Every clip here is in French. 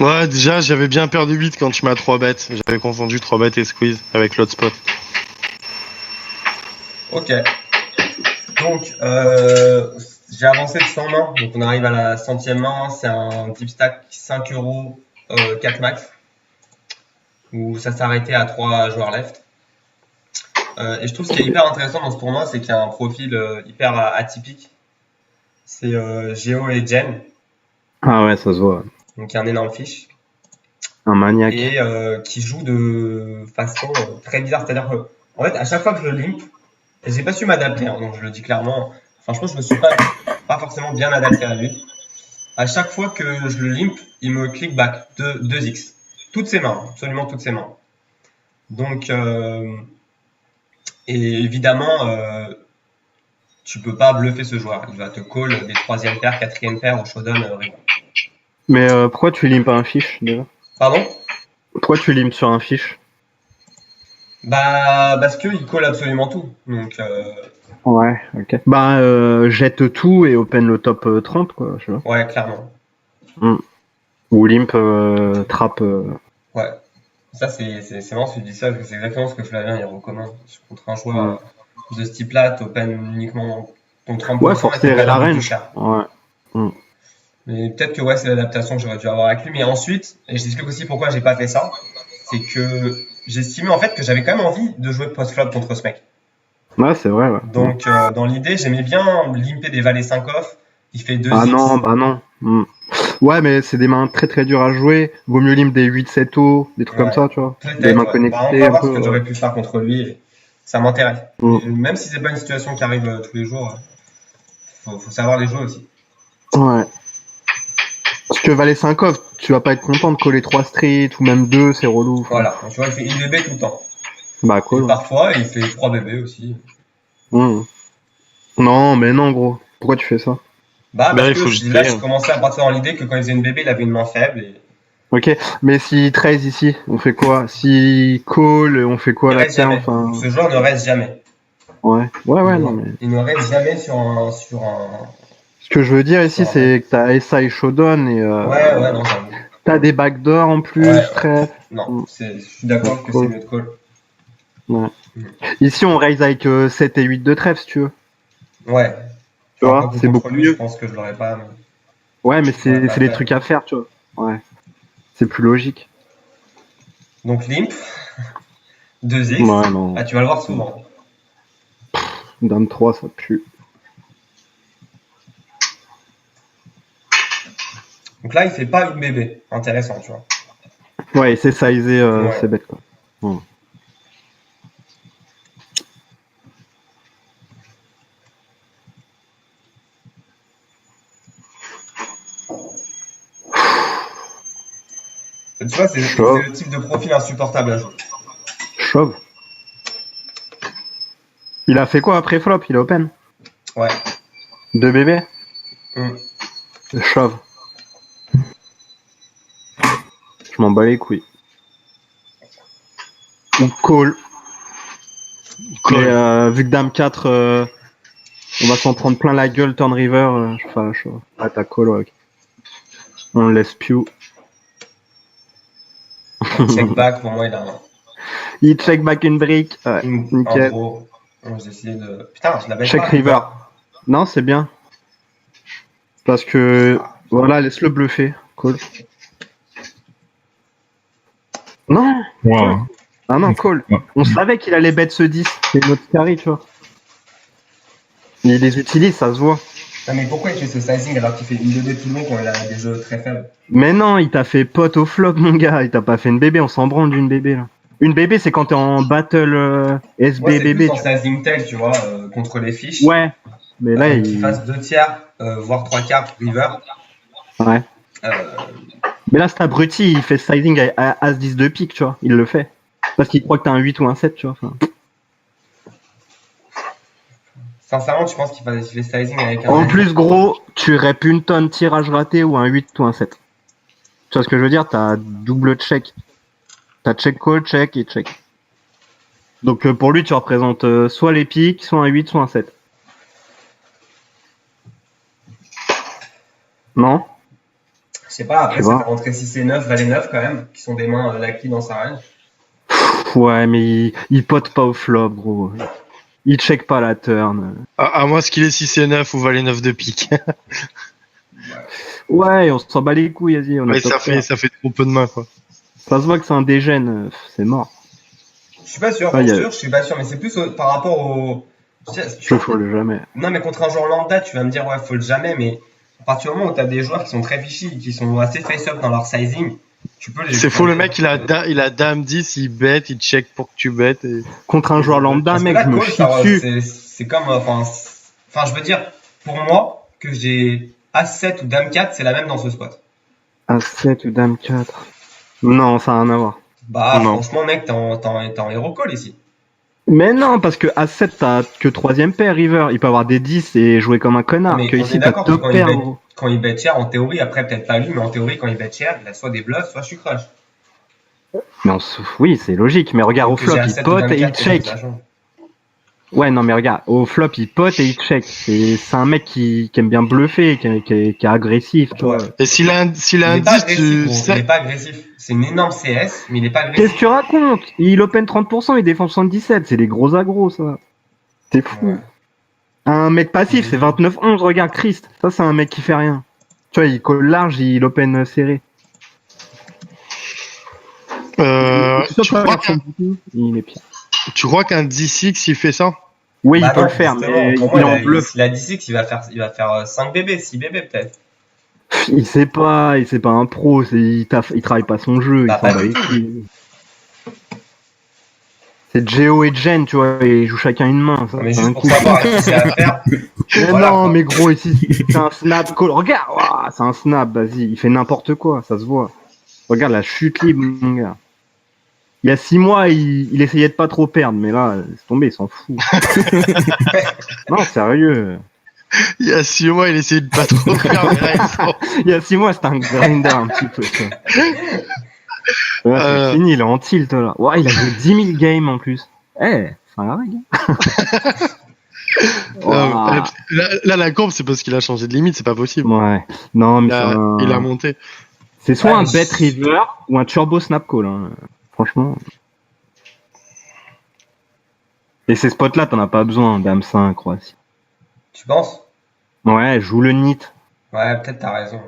Ouais, déjà, j'avais bien perdu 8 quand tu m'as 3 bêtes. J'avais confondu 3 bêtes et squeeze avec l'autre spot. Ok. Donc, j'ai avancé de 100 mains. Donc, on arrive à la centième main. C'est un deep stack 5 euros, 4 max. Où ça s'arrêtait à 3 joueurs left. Et je trouve ce qui est hyper intéressant dans ce tournoi, c'est qu'il y a un profil hyper atypique. C'est Géo et Jen. Ah ouais, ça se voit. Donc, il y a un énorme fiche. Un maniaque. Et qui joue de façon très bizarre. C'est-à-dire que, en fait, à chaque fois que je le limp, j'ai pas su m'adapter, hein, donc je le dis clairement. Franchement, je me suis pas forcément bien adapté à lui. À chaque fois que je le limp, il me click back 2x. Toutes ses mains, absolument toutes ses mains. Donc, et évidemment, tu peux pas bluffer ce joueur. Il va te call des troisième paires, quatrième paires au showdown river. Mais pourquoi tu limes pas un fiche déjà? Pardon? Pourquoi tu limes sur un fiche? Bah, parce qu'il call absolument tout. Donc, Ouais, ok. Bah, jette tout et open le top 30, quoi, je sais pas. ouais, clairement. Ou limp, trap. Ouais. Ça, c'est marrant si tu dis ça, parce que c'est exactement ce que Flavien il recommande. Contre un joueur de ce type-là, t'open uniquement ton 30%. Ouais, forcer la range. Ouais. Mais peut-être que ouais, c'est l'adaptation que j'aurais dû avoir avec lui. Mais ensuite, et je t'explique aussi pourquoi j'ai pas fait ça, c'est que j'estimais en fait que j'avais quand même envie de jouer post-flop contre ce mec. Ouais, c'est vrai, ouais. Donc, dans l'idée, j'aimais bien limper des valets 5 off. Il fait 2x. Ah non, bah non. Ouais, mais c'est des mains très très dures à jouer. Vaut mieux limp des 8-7 O, des trucs comme ça, tu vois. Des mains connectées. Bah, on va voir ce que j'aurais pu faire contre lui. Et ça m'intéresse. Même si c'est pas une situation qui arrive tous les jours, faut savoir les jouer aussi. Ouais. Parce que valet 5 off, tu vas pas être content de coller 3 streets ou même 2, c'est relou. Voilà, donc, tu vois, il fait IBB tout le temps. Bah cool. Et parfois, il fait 3 BB aussi. Non, mais non, gros. Pourquoi tu fais ça? Bah, parce que là, je commençais à partir dans l'idée que quand il faisait une BB, il avait une main faible. Et... Ok, mais si 13 ici, on fait quoi? Si call, on fait quoi là? Enfin... Ce joueur ne reste jamais. Ouais, non mais... Il ne reste jamais sur un... Ce que je veux dire ici, c'est que t'as SI Showdown et... Ouais, non, t'as des backdoors en plus, trèfle. Non, je suis d'accord que c'est mieux de call. Ouais. Ici, on raise avec 7 et 8 de trèfle, si tu veux. Ouais. Tu vois, c'est beaucoup mieux. Je pense que je l'aurais pas. Mais... Ouais, mais c'est des trucs à faire, tu vois. Ouais. C'est plus logique. Donc, limp. 2x. Ouais, non. Ah, tu vas le voir souvent. Dame 3, ça pue. Donc là, il fait pas une bébé. Intéressant, tu vois. Ouais, c'est sizé, c'est bête, quoi. Ouais. Tu vois, c'est le type de profil insupportable à jouer. Chauve. Il a fait quoi après flop? Il est open? Ouais. 2 bébés? Chauve. Je m'en bats les couilles. Ou call. Mais vu que dame 4, on va s'en prendre plein la gueule, turn river, je ah, t'as call, ouais. On le laisse pew. Check back, pour moi, il a un... Il check back une brique. Ouais, nickel. En gros, j'ai essayé de... Putain, je l'avais check pas. Check river. Non, c'est bien. Parce que... Voilà, laisse-le bluffer. Call. Non. Wow. Ah non, call. On savait qu'il allait bet ce 10. C'est notre carry, tu vois. Il les utilise, ça se voit. Non, mais pourquoi il fait ce sizing alors qu'il fait une bébé tout le long quand il a des jeux très faibles? Mais non, il t'a fait pote au flop, mon gars. Il t'a pas fait une bébé, on s'en branle d'une bébé, là. Une bébé, c'est quand t'es en battle SB ouais, bébé. C'est en sizing tel, tu vois, contre les fiches. Ouais. Mais là, il fasse 2 tiers, voire 3 quarts river. Ouais. Mais là, cet abruti, il fait sizing à As-10 de pique, tu vois. Il le fait. Parce qu'il croit que t'as un 8 ou un 7, tu vois. Enfin... Sincèrement, tu penses qu'il fait sizing avec un... En plus, gros, tu rep une tonne tirage raté ou un 8 ou un 7. Tu vois ce que je veux dire? T'as double check. T'as check call, check et check. Donc pour lui, tu représentes soit les piques, soit un 8, soit un 7. Je sais pas, après, Tu ça vois. fait rentrer 6 et 9, valet 9 quand même, qui sont des mains lucky dans sa range. Ouais, mais il pote pas au flop, gros. Il check pas la turn. À moins qu'il ait 6 et 9 ou valet 9 de pique. Ouais. Ouais, on s'en bat les couilles, vas-y, on a Mais top pair. ça fait trop peu de mains, quoi. Ça se voit que c'est un dégène, c'est mort. Je suis pas sûr, Ah, pour y a- sûr, je suis pas sûr, mais c'est plus par rapport au. Je fold jamais. Non, mais contre un joueur lambda, tu vas me dire, ouais, fold jamais, mais à partir du moment où tu as des joueurs qui sont très fishy, qui sont assez face-up dans leur sizing, tu peux les. C'est faux, le mec, il a dame 10, il bet, il check pour que tu bettes. Et... Contre un joueur lambda, Parce que mec, là, je me call, chie dessus. c'est comme. Enfin, je veux dire, pour moi, que j'ai As-7 ou Dame-4, c'est la même dans ce spot. As-7 ou Dame 4. Non, ça n'a rien à voir. Bah, Non. franchement, mec, t'es en hero call ici. Mais non, parce que As-7, t'as que troisième paire, river. Il peut avoir des 10 et jouer comme un connard. Mais Que on ici, est t'as d'accord que deux paires, gros. quand il bet cher, en théorie, après, peut-être pas lui, mais en théorie, quand il bet cher, il a soit des bluffs, soit je suis crush. Mais oui, c'est logique. Mais regarde, au Que flop, j'ai il As-7 ou pote et il Dame-4, check. Ouais, non, mais regarde, au flop, il pote et il check. C'est un mec qui aime bien bluffer, qui est agressif, tu vois. Ouais. Et s'il a un Il est 10, pas agressif, tu gros. Il est pas agressif. C'est une énorme CS, mais il est pas agressif. Qu'est-ce que tu racontes? Il open 30%, il défend 77. C'est des gros agros, ça. T'es fou. Ouais. Un mec passif, c'est 29-11, regarde, Christ. Ça, c'est un mec qui fait rien. Tu vois, il colle large, il open serré. Il est pire. Tu crois qu'un 10x, il fait ça? Oui, Bah il peut non, le faire, justement, mais pour il moi, en bluffe. s'il a 10x, il va faire 5 bébés, 6 bébés peut-être. Il sait pas un pro, il travaille pas son jeu, Bah, il s'en pas bat du les tout. couilles. C'est Geo et Jen, tu vois, et ils jouent chacun une main. Ça, Mais c'est juste un pour coup. savoir à qui c'est à faire. Mais Voilà, non, quoi. mais gros, ici, c'est un snap call. Regarde, ouah, c'est un snap, vas-y, il fait n'importe quoi, ça se voit. Regarde la chute libre, mon gars. Il y a 6 mois, il essayait de pas trop perdre, mais là, c'est tombé, il s'en fout. Non, sérieux. Il y a 6 mois, il essayait de pas trop faire les règles. Il y a 6 mois, c'était un grinder un petit peu. Ça. Ouais, c'est fini, il est en tilt là. Ouais, il a joué 10 000 games en plus. Eh, c'est un règle. Là, la courbe, c'est parce qu'il a changé de limite, c'est pas possible. Ouais. Non, mais Il a monté. c'est soit Ah, un mais bet river ou un turbo snap call. Hein. Franchement. Et ces spots-là, t'en as pas besoin, Dame 5, Croatie. Tu penses? Ouais, joue le nit. Ouais, peut-être t'as raison.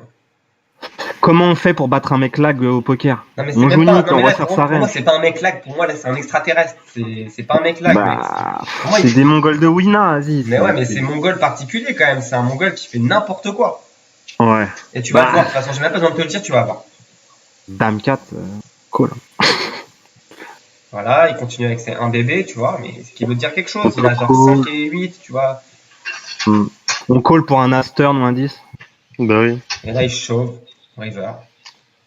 Comment on fait pour battre un mec lag au poker? Non, mais c'est On même joue pas. nit, Non, on mais là, resserre pour sa moi, reine. c'est pas un mec lag. Pour moi, là, c'est un extraterrestre. C'est pas un mec lag, mec. Bah, Pour moi, c'est des mongols de Wina, vas-y. Mais ouais, mais c'est mongol particulier quand même. C'est un mongol qui fait n'importe quoi. Ouais. Et tu vas Bah. voir, de toute façon, j'ai même pas besoin de te le dire, tu vas voir. Dame 4, cool. Voilà, il continue avec ses 1 bébé, tu vois, mais ce qui veut dire quelque chose. Il a genre Cool. 5 et 8, tu vois. On call pour un as turn ou un 10. Bah oui. Et là, il chauffe. River.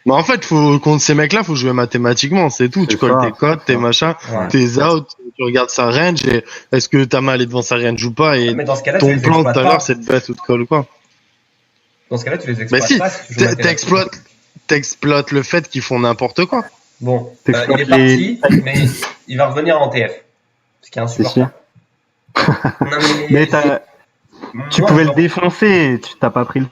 Bah en fait, contre ces mecs-là, faut jouer mathématiquement, c'est tout. C'est Tu colles ça, tes cotes, tes machins, Ouais. tes outs, tu regardes sa range et est-ce que ta main elle est devant sa range ou pas et Mais dans ce cas-là, tu ton les plan tout exploites à pas. l'heure c'est de bet ou de call ou quoi. Dans ce cas-là, tu les Bah exploites si, pas si tu joues mathématiquement. t'exploites le fait qu'ils font n'importe quoi. Bon, T'exploites il est parti, mais il va revenir en TF. Ce qui est C'est sûr. insupportable. Non, Mais tu moi, pouvais genre, le défoncer, tu t'as pas pris le.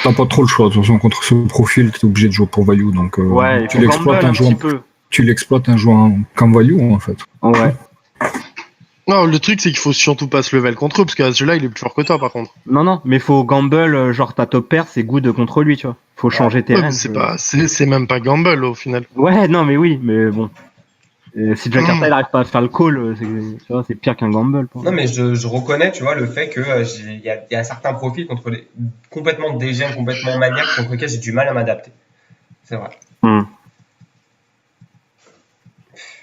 T'as pas trop le choix. De toute façon, contre ce profil, t'es obligé de jouer pour value. Donc, Ouais, il tu faut l'exploites gamble un un joueur, petit peu. tu l'exploites un joueur comme value en fait. Ouais. Non, le truc c'est qu'il faut surtout pas se level contre eux parce que celui-là il est plus fort que toi par contre. Non, non, mais faut gamble, genre ta top pair, c'est good contre lui, tu vois. Faut changer tes Ouais, mais ranges. c'est même pas gamble au final. Ouais, non, mais oui, mais bon. Si Jakarta il arrive pas à faire le call, tu vois, c'est pire qu'un gamble. Pour non, mais je reconnais, tu vois, le fait que il y a certains profils complètement dégènes, complètement maniaques, contre lesquels j'ai du mal à m'adapter. C'est vrai.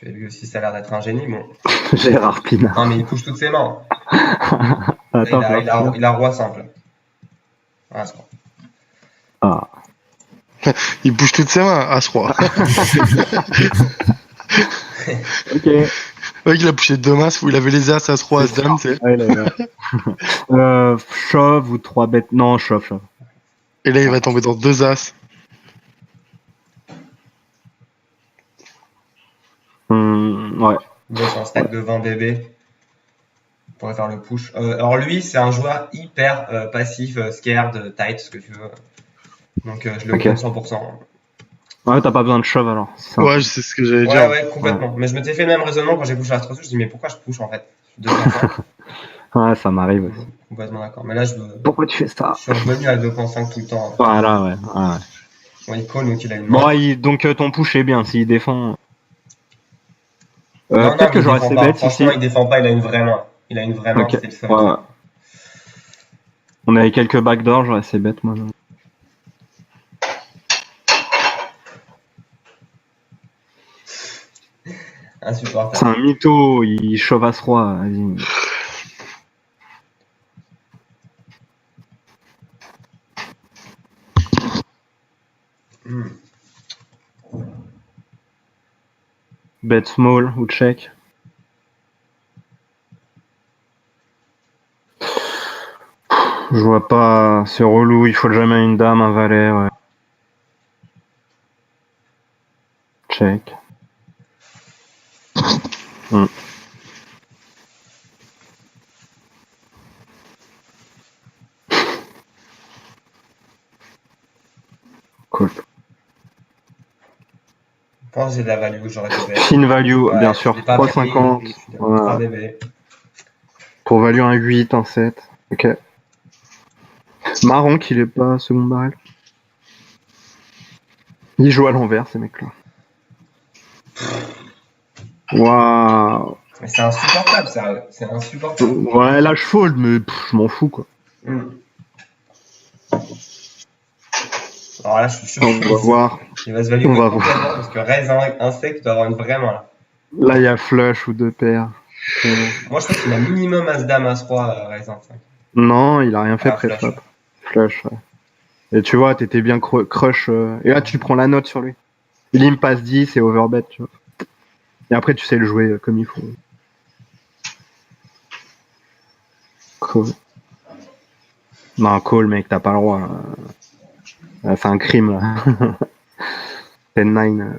Et lui aussi, ça a l'air d'être un génie. Bon. Gérard Pinard. Non, mais il couche toutes ses mains. Attends, Il a roi simple. Ah, c'est bon. Ah. Il bouge toutes ses mains, As-Roi. Ok. Ouais, il a poussé deux masses où il avait les As, As-Roi, As-Dame, tu sais. Ouais, shove ou 3 bêtes. Non, shove. Et là il va tomber dans deux As. Ouais. Bon, c'est un stack de 20 bébés. On pourrait faire le push. Alors lui, c'est un joueur hyper passif, scared, tight, ce que tu veux. Donc je le Ok. open 100%. Ouais, t'as pas besoin de shove alors. c'est ça. Ouais, c'est ce que j'allais Ouais, dire. ouais, complètement. Mais je m'étais fait le même raisonnement quand j'ai push la stratégie. Je dis, mais pourquoi je push en fait de temps en temps. Ouais, ça m'arrive aussi. Complètement d'accord. Mais là, je Pourquoi tu fais ça? suis revenu à 2.5 tout le temps. Voilà, ouais. Ouais. Bon, il call, donc il a une Bon, main. donc ton push est bien s'il défend. Non, Peut-être mais que il j'aurais défend ses pas. bêtes ici. Franchement, il défend pas, il a une vraie main. Il a une vraie main, Ok. c'était le fun. Ouais. On avait quelques backdoors, j'aurais ses bêtes moi. C'est Insupportable. un mytho, il shove as roi, vas-y. Hmm. Bet small ou check. Je vois pas, c'est relou, il faut jamais une dame, un valet, ouais. Check. Cool. Je pense que j'ai de la value, j'aurais des bêtes. Fin value, Ouais, bien je sûr. l'ai pas pris, 3,50. je suis Ouais. 3 DB. Pour value un 8, un 7. Ok. Marrant qu'il ait pas second barrel. Il joue à l'envers, ces mecs-là. Waouh. Mais c'est insupportable, sérieux. C'est insupportable. Ouais, là je fold, mais je m'en fous quoi. Hmm. Alors là, je suis sûr On va voir. qu'il va se value On va complètement voir. parce que raise un sec doit avoir une vraie main là. Là il y a flush ou deux paires. Moi, je crois qu'il a minimum As-Dame, As-Roi, raise un 5. Non, il a rien fait Ah, pré-flop. Flush, ouais. Et tu vois, t'étais bien crush. Et là tu prends la note sur lui. Il me passe 10 et overbet, tu vois. Et après tu sais le jouer comme il faut. Cool. Non, call mec, t'as pas le droit. C'est un crime là. 10-9.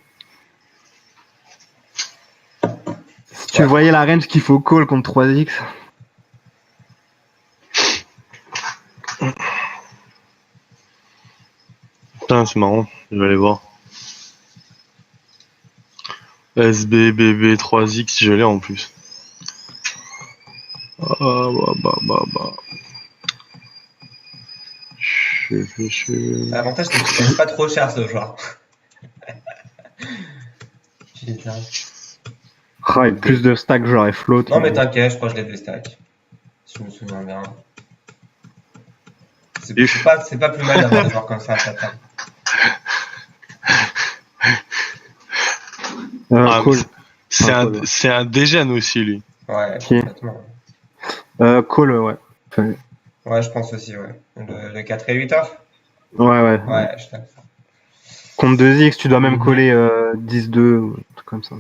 Si tu Ouais. voyais la range qu'il faut call contre 3x. Putain, c'est marrant. Je vais aller voir. SBBB 3X, je l'ai en plus. Ah, bah. L'avantage, c'est que tu payes pas trop cher ce joueur. Putain. Ah, et plus de stacks, j'aurais float. Non, mais t'inquiète, je crois que je l'ai déstack. Si je me souviens bien. C'est pas plus mal d'avoir des joueurs comme ça à sa table. Cool. C'est un dégène aussi, lui. Ouais, Qui complètement. Call, ouais. Enfin, Ouais, je pense aussi, ouais. Le 4 et 8 off. ouais. Ouais, je t'aime. Contre 2x, tu dois même coller 10-2 ou un truc comme ça.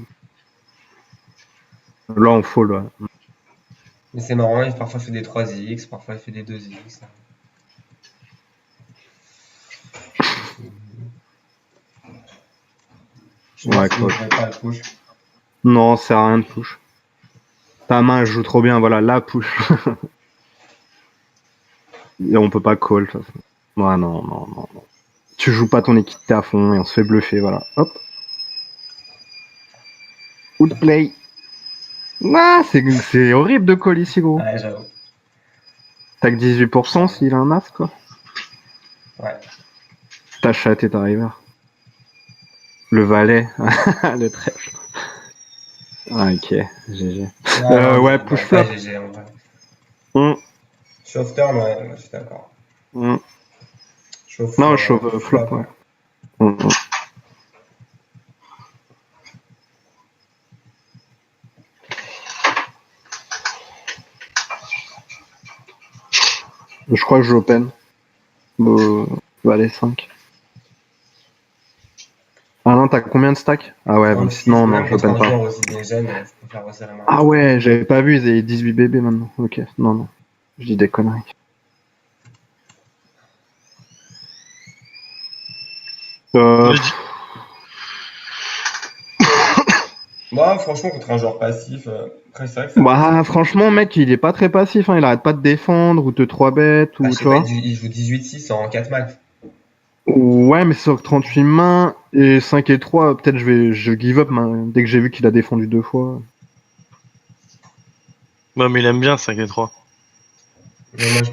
Là, on fold, ouais. Mais c'est marrant, il parfois fait des 3x, parfois il fait des 2x. Ouais, cool. Je vais pas le push. Non, ça sert à rien de push. Ta main, elle joue trop bien, voilà, la push. Et on peut pas call, de toute façon. Ouais, non. Tu joues pas ton équité à fond et on se fait bluffer, voilà. Hop. Outplay. Ah, c'est horrible de call ici, gros. Ouais, j'avoue. T'as que 18% s'il a un as, quoi. Ouais. T'as chaté ta river. Le valet. Le trèfle. Ah, ok. GG. Ouais, push flop. GG, en vrai. Hum, Chauffe turn, ouais, je suis d'accord. hum. Chauffe, Non, chauffe flop, ouais. Hum. Je crois que je joue open. Valet 5. Ah non, t'as combien de stacks? Ah ouais, 26. Non, même je contre open un pas. joueur aussi des jeunes, je préfère resserrer ma main. Ah ouais, j'avais pas vu, ils avaient 18 bébés maintenant. Ok, non. Je dis des conneries. Moi, franchement, contre un joueur passif, après, c'est vrai que ça. Bah, franchement, mec, il est pas très passif, hein. Il arrête pas de défendre ou te 3 bêtes ou Ah, je tu sais pas, vois. il joue 18-6 en 4 max. Ouais, mais sur 38 mains et 5 et 3, peut-être je give up dès que j'ai vu qu'il a défendu 2 fois. Ouais, mais il aime bien 5 et 3. Mais moi, je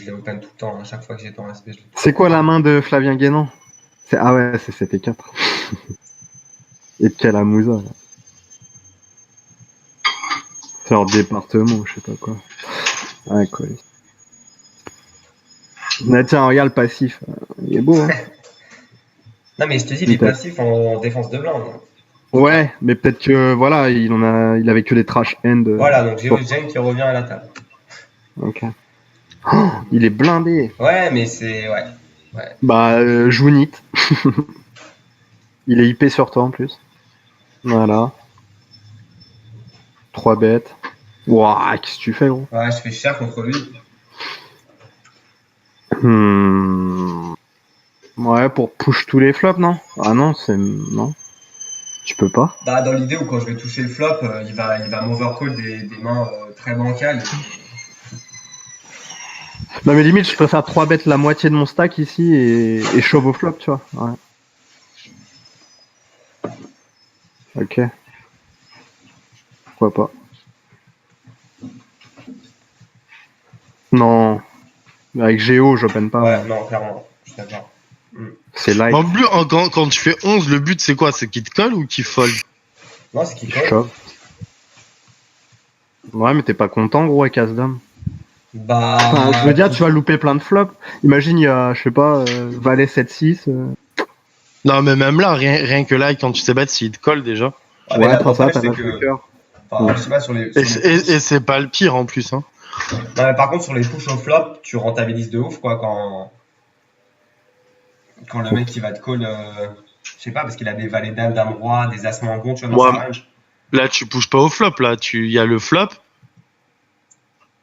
l'ai open tout le temps. À chaque fois que j'étais en SP, je l'ai. C'est quoi la main de Flavien Guénan? Ah ouais, c'est 7 et 4. Et de Kalamouza, là. C'est leur département, je sais pas quoi. Ouais, quoi. Mais tiens, regarde le passif. Il est beau, hein. Non, mais je te dis, les passifs en défense de blanc. Donc. Ouais, mais peut-être que, voilà, il avait que des trash end. Voilà, donc j'ai Jen qui revient à la table. Ok. Oh, il est blindé. Ouais, mais c'est. Ouais. Bah, joue Nit. Il est IP sur toi en plus. Voilà. 3 bêtes. Ouah, qu'est-ce que tu fais, gros? Ouais, je fais cher contre lui. Ouais, pour push tous les flops, non? Ah non, non. Tu peux pas. Bah, dans l'idée où quand je vais toucher le flop, il va m'overcall des mains très bancales. Non, mais limite, je préfère 3 bêtes la moitié de mon stack ici et shove au flop, tu vois. Ouais. Ok. Pourquoi pas? Non. Avec Géo, j'open pas. Ouais, non, clairement. Je suis d'accord. C'est light. En plus, quand tu fais 11, le but c'est quoi? C'est qu'il te colle ou qu'il fold? Non, c'est qu'il colle. Shove. Ouais, mais t'es pas content, gros, avec As-Dame. Bah. Enfin, je veux dire, tu vas louper plein de flops. Imagine, il y a, je sais pas, Valet 7-6. Non, mais même là, rien que là, quand tu sais battre, s'il te colle déjà. Ah, mais Ouais, pour ça, l'avantage, t'as c'est pas que. de cœur. Enfin, je sais pas, sur les. Et c'est pas le pire en plus, hein. Non, mais par contre, sur les push au flop, tu rentabilises de ouf, quoi, quand le mec il va te call. Je sais pas, parce qu'il a des valets dames, dame roi, des as moins bons, tu vois, dans Ouais. sa range. Là, tu pushes pas au flop, là. Il y a le flop.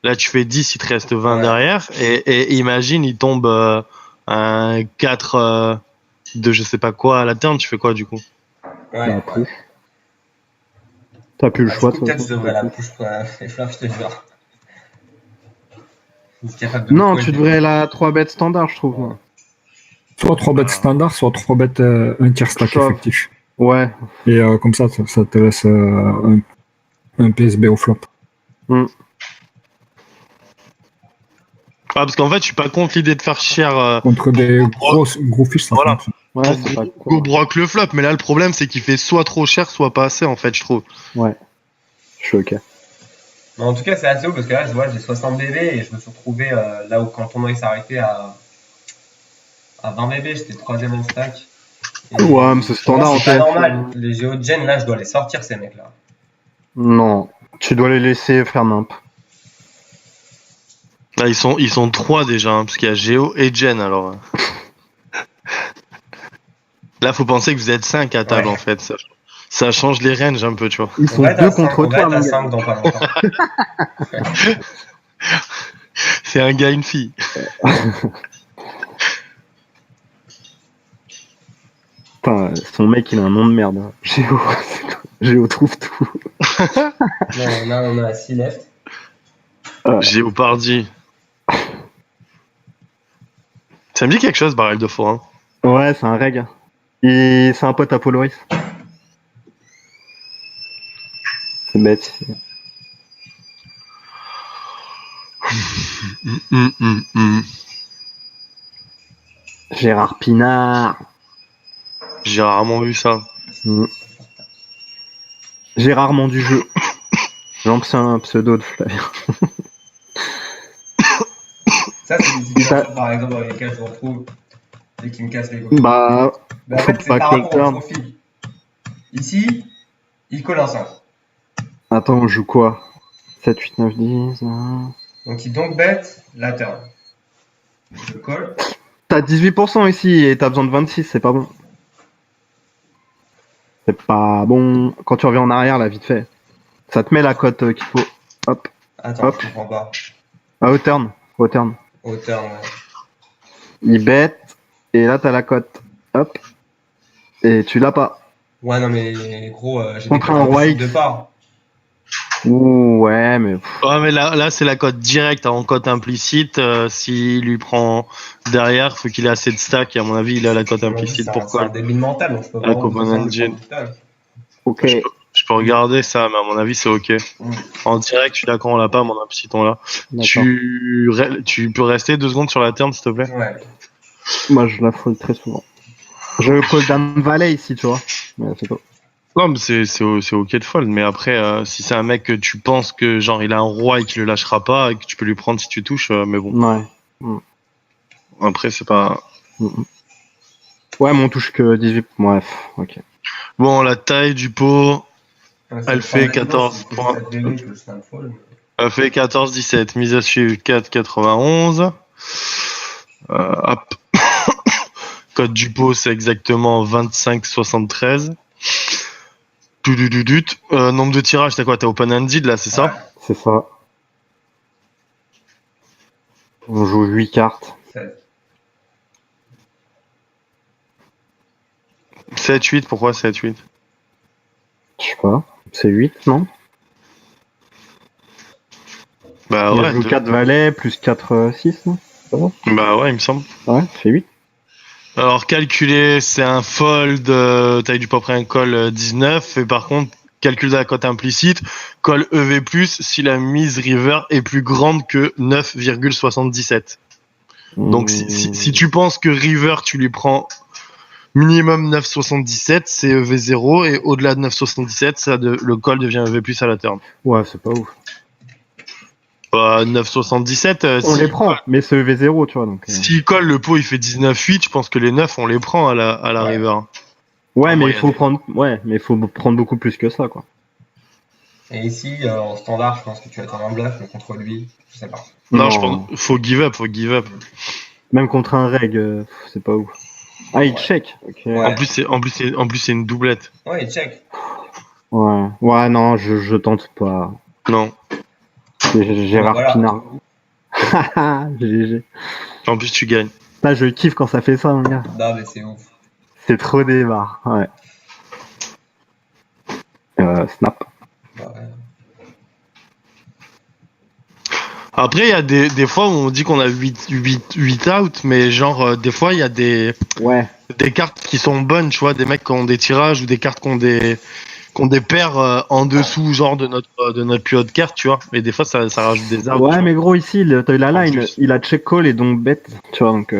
Là, tu fais 10, il te reste 20 Ouais. derrière. Et imagine, il tombe un 4 de je sais pas quoi à la turn. Tu fais quoi, du coup? Ouais. Bah, push. T'as plus le Bah, choix, du de coup, toute peut-être je façon. devrais la push les flops, je te jure. Je suis capable de Non, me tu call. devrais la 3 bêtes standard, je trouve. Moi. Soit 3 bêtes standard, soit 3 bêtes un tiers stack Shove. effectif. Ouais. Et comme ça te laisse un PSB au flop. Ah, parce qu'en fait, je suis pas contre l'idée de faire cher. Contre des gros fiches, ça Voilà. fonctionne. Ouais, c'est pas Go cool. broque le flop. Mais là, le problème, c'est qu'il fait soit trop cher, soit pas assez, en fait, je trouve. Ouais. Je suis ok. Mais en tout cas, c'est assez haut parce que là, je vois, j'ai 60 BB et je me suis retrouvé là où quand ton oeil s'est arrêté à 20 BB, j'étais troisième en stack. Et Ouais, mais c'est pour moi, standard en c'est pas TF. normal. Les géos de Gen, là, je dois les sortir, ces mecs-là. Non. Tu dois les laisser faire nimp. Là, ils sont 3 déjà, hein, parce qu'il y a Géo et Jen, alors. Là, faut penser que vous êtes 5 à table, Ouais. en fait. Ça change les ranges un peu, tu vois. Ils On sont va être deux à 5, contre on va toi, être mon à gars. 5 dans pas longtemps. C'est un gars, une fille. Putain, son mec, il a un nom de merde. Géo. Géo trouve tout. Non, on a 6 left. Géo Pardy. Ça me dit quelque chose, Barrel de Forain. Ouais, c'est un reg. Et c'est un pote à Poloris. C'est bête. Gérard Pinard. J'ai rarement vu ça. J'ai rarement du jeu. L'ancien pseudo de Flavien. Ça, c'est des situations, par exemple, dans lesquelles je me retrouve et qui me cassent les couilles. Bah, Mais en faut fait, c'est pas par que le rapport au turn. profil. Ici, il colle un 5. Attends, on joue quoi? 7, 8, 9, 10. Donc, il donc bête la turn. Je colle. T'as 18% ici et t'as besoin de 26, c'est pas bon. C'est pas bon. Quand tu reviens en arrière, là, vite fait. Ça te met la cote qu'il faut. Hop. Attends, Hop. je comprends pas. Ah, au turn. Au turn. Au turn, ouais. Il bête. Et là, t'as la cote. Hop. Et tu l'as pas. Ouais, non, mais gros, j'ai Contre des un codes white. de part. Ouh, ouais, mais Ouais, mais là c'est la cote directe. En cote implicite, s'il lui prend derrière, faut qu'il ait assez de stack. Et à mon avis, il a la cote On m'a dit implicite pour c'est un call. débile mental, donc je peux Avec vraiment de toute façon Open lui prendre Engine. du stun. ok. Je peux regarder ça, mais à mon avis, c'est ok. Mm. En direct, je suis d'accord, on l'a pas, mon implicite, on l'a. D'accord. Tu peux rester 2 secondes sur la turn, s'il te plaît? Ouais. Moi, je la fold très souvent. Je call Dame Valet ici, tu vois. Mais c'est tout. Non, mais c'est ok de fold, mais après, si c'est un mec que tu penses que genre il a un roi et qu'il le lâchera pas et que tu peux lui prendre si tu touches, mais bon. Ouais. Après, c'est pas. Ouais, mais on touche que 18. Bref, ok. Bon, la taille du pot, Ouais, elle c'est fait le problème, 14 c'est que points. 7 VV que le stun fall. Elle fait 14-17. Mise à suivre 4,91. Hop. Code du pot, c'est exactement 25,73. Nombre de tirages, t'as quoi? T'as open-ended là, c'est ça? C'est ça. On joue 8 cartes. 16. 7-8, pourquoi 7-8? Je sais pas. C'est 8, non? Bah Il ouais, joue 4 valets plus 4, 6, non? bah ouais, il me semble. Ouais, c'est 8. Alors calculer, c'est un fold, taille du pop un call 19, et par contre, calcul de la cote implicite, call EV+, si la mise river est plus grande que 9,77. Donc si tu penses que river, tu lui prends minimum 9,77, c'est EV0, et au-delà de 9,77, le call devient EV+, à la turn. Ouais, c'est pas ouf. 9,77, On les prend, mais c'est EV0, tu vois. Donc, s'il colle le pot, il fait 19,8, je pense que les 9, on les prend à la Ouais. river. Ouais, en mais il moyenne. faut prendre. Ouais, mais il faut prendre beaucoup plus que ça, quoi. Et ici, en standard, je pense que tu vas être en bluff, mais contre lui, je sais pas. Non, je pense, faut give up. Même contre un reg, c'est pas ouf. Ah, il Ouais. check. Ok. Ouais. En plus, c'est une doublette. Ouais, il check. Ouais. Ouais, non, je tente pas. Non. Gérard Voilà. Pinard. GG. En plus, tu gagnes. Putain, je kiffe quand ça fait ça, mon gars. Non, mais c'est ouf. C'est trop démarre. Ouais. Snap. Bah, ouais. Après, il y a des fois où on dit qu'on a 8 out, mais genre, des fois, il y a des cartes qui sont bonnes, tu vois, des mecs qui ont des tirages ou des cartes qui ont des paires en dessous, genre de notre plus haute carte, tu vois. Mais des fois, ça rajoute des outs. Ouais, mais gros, ici, t'as eu la En line, plus. il a check call et donc bet, tu vois, donc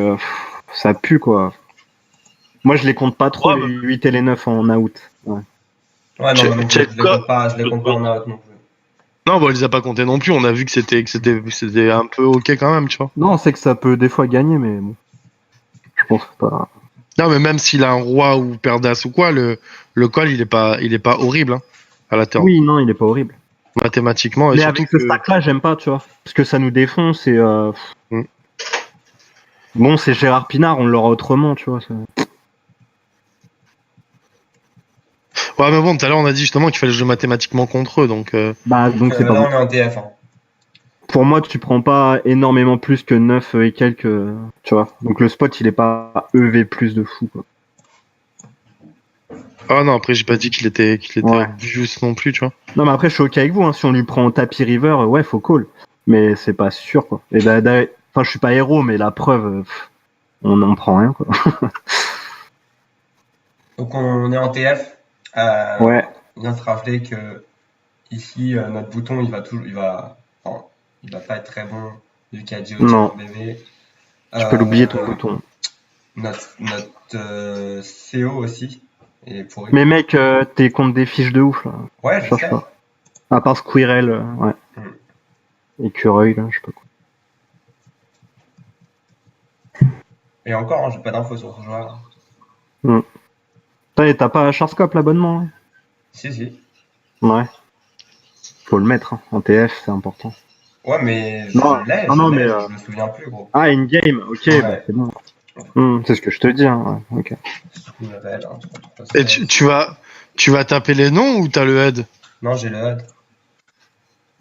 ça pue, quoi. Moi, je les compte pas trop, Ouais, les 8 et les 9 en out. Ouais. Ouais, non, Check- moi non plus, check je les compte pas, je les compte pas en out non plus. Non, bah, on les a pas comptés non plus. On a vu que c'était un peu ok quand même, tu vois. Non, c'est que ça peut des fois gagner, mais bon. Je pense pas. Non, mais même s'il a un roi ou paire d'as ou quoi, le call, il est pas horrible, hein, à la turn. Oui, non, il est pas horrible. Mathématiquement, et Mais surtout avec ce que. stack-là, j'aime pas, tu vois. Parce que ça nous défonce et. Mm. Bon, c'est Gérard Pinard, on l'aura autrement, tu vois. Ça. Ouais, mais bon, tout à l'heure, on a dit justement qu'il fallait jouer mathématiquement contre eux, donc. Bah, donc c'est Là, pas on bon. est en TF. Hein. Pour moi, tu prends pas énormément plus que 9 et quelques, tu vois. Donc le spot, il est pas EV plus de fou, quoi. Ah non, après, j'ai pas dit qu'il était Ouais. juste non plus, tu vois. Non, mais après, je suis ok avec vous, hein. Si on lui prend tapis river, ouais, faut call. Mais c'est pas sûr, quoi. Et enfin, je suis pas héros, mais la preuve, on n'en prend rien, quoi. Donc on est en TF. Ouais. Il vient se rappeler que ici, notre bouton, il va pas être très bon vu qu'il y a GOT Non. en BV. Tu peux l'oublier, ton bouton. Notre CO aussi est pourri. Mais mec, t'es contre des fiches de ouf, là. Ouais, je Cherche sais. pas. À part Squirrel, ouais. Écureuil, là, je sais pas quoi. Et encore, hein, j'ai pas d'infos sur ce joueur. T'as pas Charscope l'abonnement, hein? Si. Ouais. Faut le mettre, hein. En TF, c'est important. Ouais, mais Non, je l'ai, mais, je me souviens plus, gros. Ah, in-game, ok, Ouais. bah, c'est bon. C'est ce que je te dis, hein. Ouais, ok. Je me rappelle, hein, Et tu vas taper les noms ou t'as le head? Non, j'ai le HUD.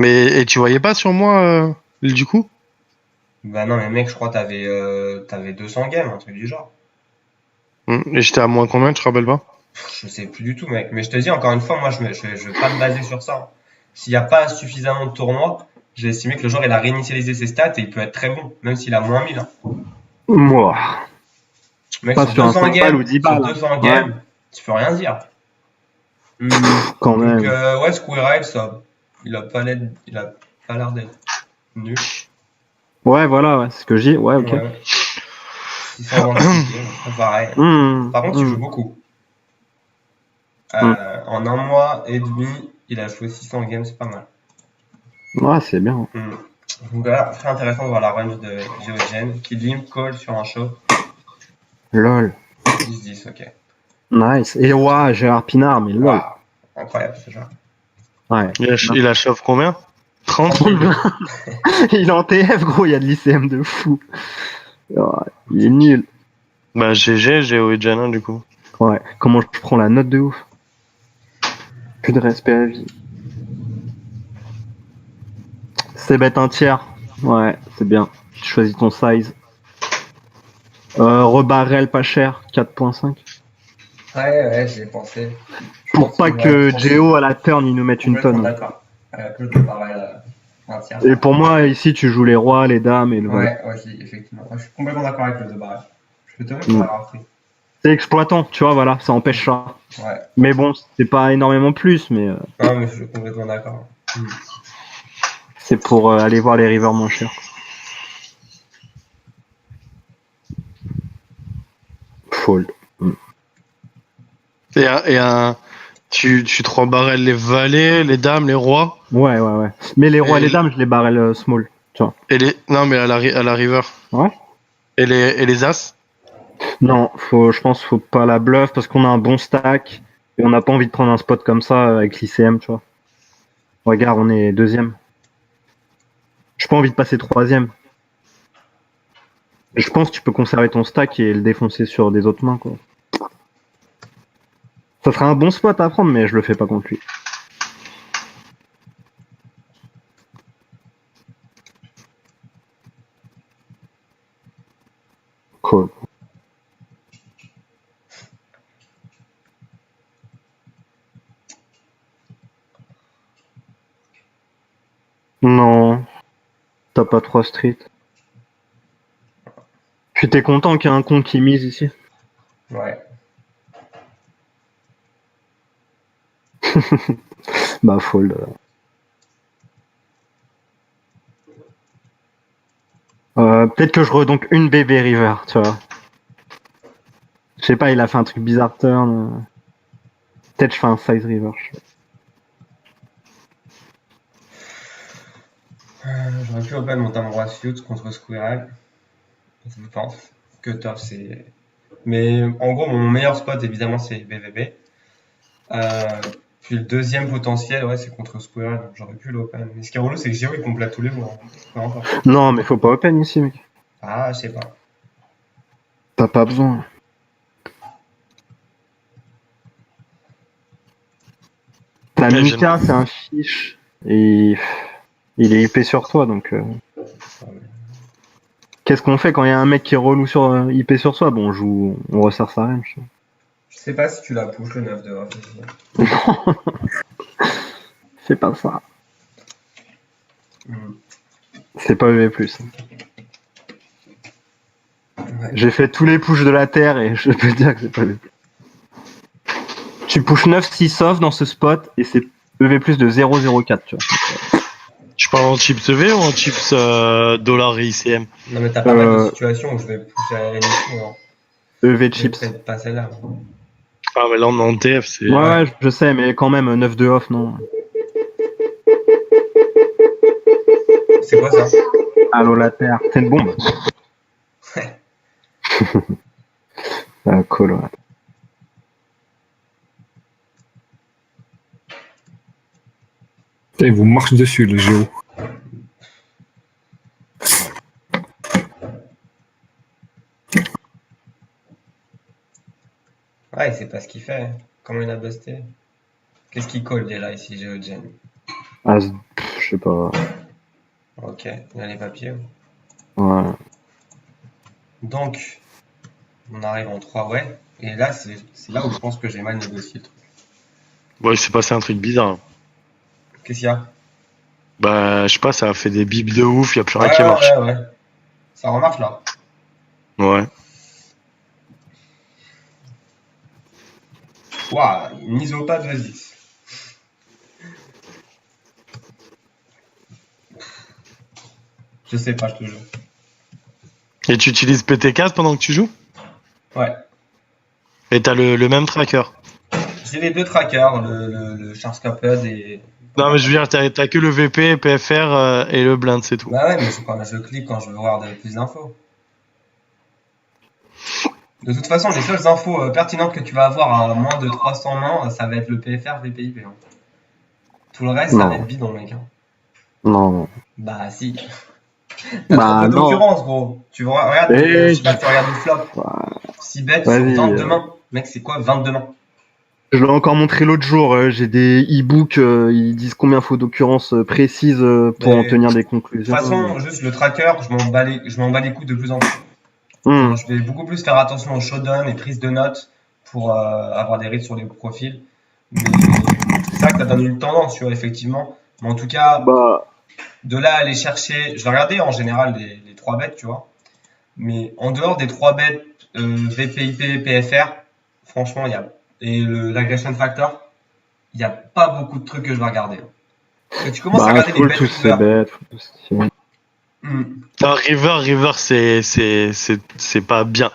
Et tu voyais pas sur moi, du coup? Bah non, mais mec, je crois que t'avais 200 games, un truc du genre. Et j'étais à moins combien, tu te rappelles pas? Je sais plus du tout, mec. Mais je te dis, encore une fois, moi, je vais pas me baser sur ça. s'il n'y a pas suffisamment de tournois, j'ai estimé que le joueur il a réinitialisé ses stats et il peut être très bon, même s'il a moins 1000. Hein. Moi, Mec, pas sur sur un 200 5 balles ou games, 10 sur balles. 200 Ouais. games, tu peux rien dire. Quand Donc, même. ouais, Squirrel, ça, il a pas l'air d'être nul. Ouais, voilà, ouais, c'est ce que je dis. Ouais, ok. Ouais. 600 dans le ticket, pareil. Par contre, il joue beaucoup. En un mois et demi, il a joué 600 games, c'est pas mal. Ouais, c'est bien. Donc voilà, très intéressant de voir la range de Geogen qui limp call sur un show. Lol. 10-10, ok. Nice. Et ouais, Gérard Pinard, mais lol. Wow. Incroyable ce joueur. Ouais. Il achève combien 30. Il est en TF, gros, il y a de l'ICM de fou. Ouais, il est nul. Bah GG, Géo et Janin du coup. Ouais. Comment je prends la note de ouf. Plus de respect à vie. C'est bête un tiers. Ouais, c'est bien. Tu choisis ton size. Rebarrel pas cher, 4.5. Ouais, j'y ai pensé. Pour pas que Geo à la turn il nous mette une tonne. D'accord. Plus de pareil, un tiers. Et pour moi, ici, tu joues les rois, les dames et le vol. Ouais, aussi, effectivement. Je suis complètement d'accord avec le de barrage. Je peux te mettre l'avoir pris. C'est exploitant, tu vois, voilà, ça empêche ça. Ouais. Mais bon, c'est pas énormément plus, mais Non, mais je suis complètement d'accord. c'est pour aller voir les rivers moins chers. Fold. Tu 3 barrels les valets, les dames, les rois. Ouais. Mais les rois et Et les dames, je les barrel small, tu vois. Non mais à la river. Ouais. Et les as. Non, je pense faut pas la bluff parce qu'on a un bon stack et on n'a pas envie de prendre un spot comme ça avec l'ICM, tu vois. Regarde, on est deuxième. J'ai pas envie de passer troisième. Je pense que tu peux conserver ton stack et le défoncer sur des autres mains, quoi. Ça serait un bon spot à prendre, mais je le fais pas contre lui. Cool. Non. T'as pas 3 streets. Puis t'es content qu'il y ait un con qui mise ici. Ouais. Bah fold. Peut-être que je redonk une bébé river, tu vois. Je sais pas, il a fait un truc bizarre turn. Peut-être je fais un size river. J'aurais pu open mon Tam Roi Suit contre Squirrel. Je pense. Cutoff, c'est. Mais en gros, mon meilleur spot, évidemment, c'est BVB. Puis le deuxième potentiel, ouais, c'est contre Squirrel. Donc j'aurais pu l'open. Mais ce qui est relou, c'est que Giro, il complète tous les jours. Hein. Non, mais faut pas open ici, mec. Ah, je sais pas. T'as pas besoin. Ta Mika, c'est un fiche. Et il est IP sur toi, donc. Qu'est-ce qu'on fait quand il y a un mec qui est relou sur IP sur soi? Bon, on resserre sa range. Je sais pas si tu la pushes le 9 de off ici. C'est pas ça. C'est pas EV+. Ouais. J'ai fait tous les pushes de la terre et je peux te dire que c'est pas EV+. Tu pushes 9-6 off dans ce spot et c'est EV+ de 0,04, tu vois. Tu parles en chips EV ou en chips dollar et ICM? Non mais t'as pas mal de situations où je vais pousser à RNIC. EV chips. Peut-être pas celle-là. Ah mais là on est en TF, c'est... Ouais, je sais, mais quand même 9-2 off, non. C'est quoi ça? Allô la terre, c'est une bombe. Cool, ouais. Il vous marche dessus, le Géo. Ouais, il sait pas ce qu'il fait. Comment il a busté? Qu'est-ce qu'il colle déjà ici, Geogen? Ah, je sais pas. Ok, il a les papiers. Ouais. Donc, on arrive en 3 ouais. Et là, c'est là où je pense que j'ai mal négocié le truc. Ouais, il s'est passé un truc bizarre. Qu'est-ce qu'il y a? Bah, je sais pas, ça a fait des bips de ouf, y a plus rien qui marche. Ouais. Ça remarche là. Ouais. Waouh, une isopade, vas-y. Je sais pas, je te jure. Et tu utilises PTK pendant que tu joues? Ouais. Et t'as le même tracker? J'ai les deux trackers, le Sharkscaped et. Non, mais je veux dire, t'as que le VP, PFR et le blind, c'est tout. Bah ouais, mais je clique quand je veux voir plus d'infos. De toute façon, les seules infos pertinentes que tu vas avoir à moins de 300 mains, ça va être le PFR, VPIP. Hein. Tout le reste, ça Non. va être bidon, mec. Hein. Non. Bah si. T'as trop Bah peu non. d'occurrence, gros. Tu vois, regarde, Eh, je sais pas, tu regardes le flop. 6 bêtes sur Vas-y, 22 mains. Mec, c'est quoi 22 mains? Je l'ai encore montré l'autre jour, j'ai des e-books, ils disent combien faut d'occurrences précises pour Mais en tenir des De conclusions. toute façon, juste le tracker, je m'en bats les couilles de plus en plus. Hmm. Je vais beaucoup plus faire attention aux showdown et prises de notes pour avoir des reads sur les profils. Mais c'est ça que ça donne une tendance, tu vois, effectivement. Mais en tout cas, Bah, de là à aller chercher, je vais regarder en général les 3 bêtes, tu vois. Mais en dehors des 3 bêtes VPIP, PFR, franchement, et l'agression factor, il n'y a pas beaucoup de trucs que je vais regarder. Parce que tu commences à regarder les full bêtes tous ces river. bêtes. Full tous ces- Non, River, c'est pas bien.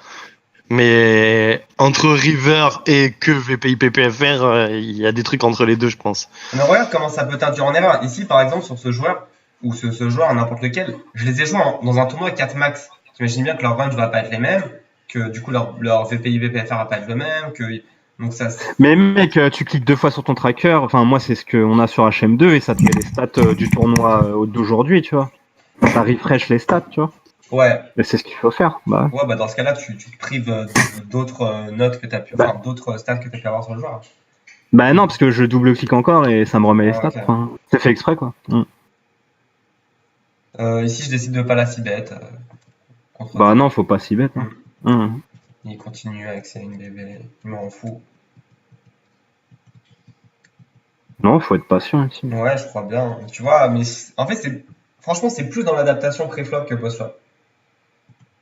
Mais entre River et que VPIP, PFR, il y a des trucs entre les deux, je pense. Mais regarde comment ça peut t'induire en erreur. Ici, par exemple, sur ce joueur, ou ce joueur, n'importe lequel, je les ai joués dans un tournoi 4 max. T'imagines bien que leur range va pas être les mêmes, que du coup leur VPI, VPFR va pas être le même, donc ça. Mais mec, tu cliques 2 fois sur ton tracker, enfin moi c'est ce qu'on a sur HM2 et ça te met les stats du tournoi d'aujourd'hui, tu vois. Ça refresh les stats, tu vois. Ouais, Et c'est ce qu'il faut faire. Bah. ouais, bah dans ce cas-là, tu te prives d'autres notes que t'as pu, enfin d'autres stats que t'as pu avoir sur le joueur. Bah non, parce que je double-clique encore et ça me remet les Ah, stats. ok. Enfin, c'est fait exprès quoi. Ici, je décide de pas la 6 bête. Contre Bah non, faut pas s'y bête. Hein. Il continue avec ses NBB, il m'en fout. Non, faut être patient ici. Ouais, je crois bien. Tu vois, mais en fait, franchement, c'est plus dans l'adaptation pré-flop que post-flop.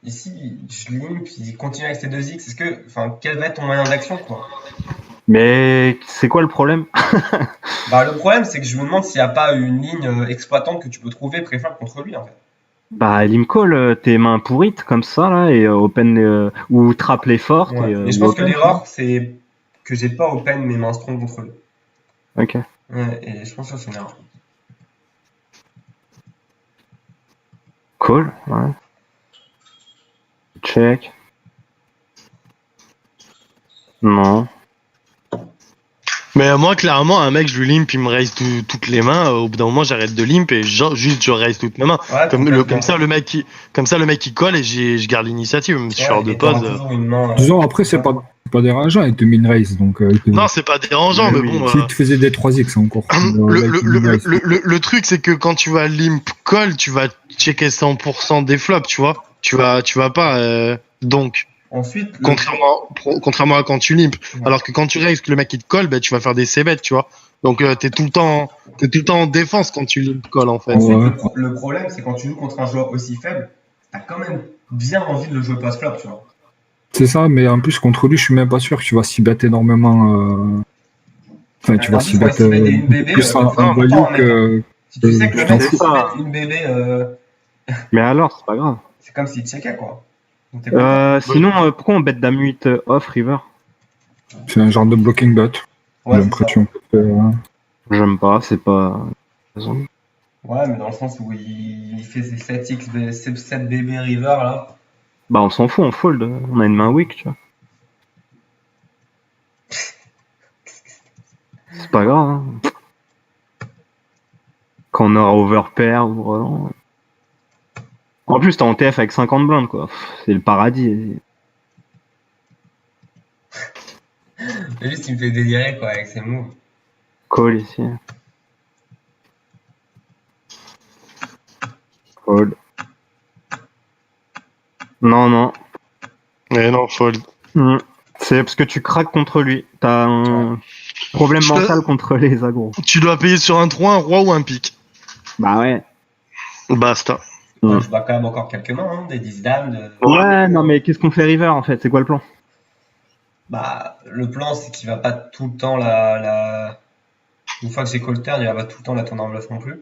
Ici, je limp, il continue avec ses 2x. Quel va être ton moyen d'action, quoi? Mais c'est quoi le problème? Bah, le problème, c'est que je me demande s'il n'y a pas une ligne exploitante que tu peux trouver pré-flop contre lui, en fait. Bah, il me call tes mains pourrites comme ça là et open ou trap les fortes. Ouais. Et je ou pense que open, l'erreur, c'est que j'ai pas open mes mains strong contre lui. Ok. Ouais, et je pense que c'est une erreur. Call, ouais. Check. Non. Mais moi, clairement, un mec, je lui limp, il me raise toutes les mains. Au bout d'un moment, j'arrête de limp et juste je raise toutes mes mains. Ouais, Comme ça, le mec qui colle et je garde l'initiative. Même si je suis hors de et t'auras pause. toujours une main. Disons, après, c'est pas dérangeant, il te min raise. Donc, Non, c'est pas dérangeant, mais bon. S'il te faisait des 3x encore. Le truc, c'est que quand tu vas limp call, tu vas checker 100% des flops, tu vois. Tu vas pas, donc. Ensuite, Contrairement à quand tu limp. Ouais. Alors que quand tu raise, que le mec qui te colle, ben, tu vas faire des c-bets, tu vois. Donc, t'es tout le temps en défense quand tu limp call, en fait. Ouais. le problème, c'est quand tu joues contre un joueur aussi faible, t'as quand même bien envie de le jouer post-flop, tu vois. C'est ça, mais en plus, contre lui, je suis même pas sûr que tu vas s'y bet énormément. Enfin, tu vas s'y bet plus en value que. Si tu sais que le je t'en mec fous. s'y bet une bébé, Mais alors, c'est pas grave. c'est comme s'il checkait, quoi. Donc, t'es content. Sinon, pourquoi on bet dame 8 off river? C'est un genre de blocking bet. Ouais, J'ai c'est l'impression que. J'aime pas, c'est pas. ça. Ouais, mais dans le sens où il fait ses 7x, 7 bébés river, là. Bah, on s'en fout, on fold. On a une main weak, tu vois. C'est pas grave. Hein. Quand on aura overpair ou vraiment. En plus, t'es en TF avec 50 blindes, quoi. C'est le paradis. C'est juste, il me fait délirer, quoi, avec ses moves. Call ici. Call. Non. Mais non, fold. C'est parce que tu craques contre lui. T'as un problème Je te- mental contre les agros. Tu dois payer sur un 3, un roi ou un pic. Bah ouais. Basta. Mm. Je vois quand même encore quelques mains, hein, des 10 dames. Ouais, non mais qu'est-ce qu'on fait river en fait? C'est quoi le plan? Bah, le plan, c'est qu'il va pas tout le temps Une fois que j'ai call turn, il va pas tout le temps la tourner en bluff non plus.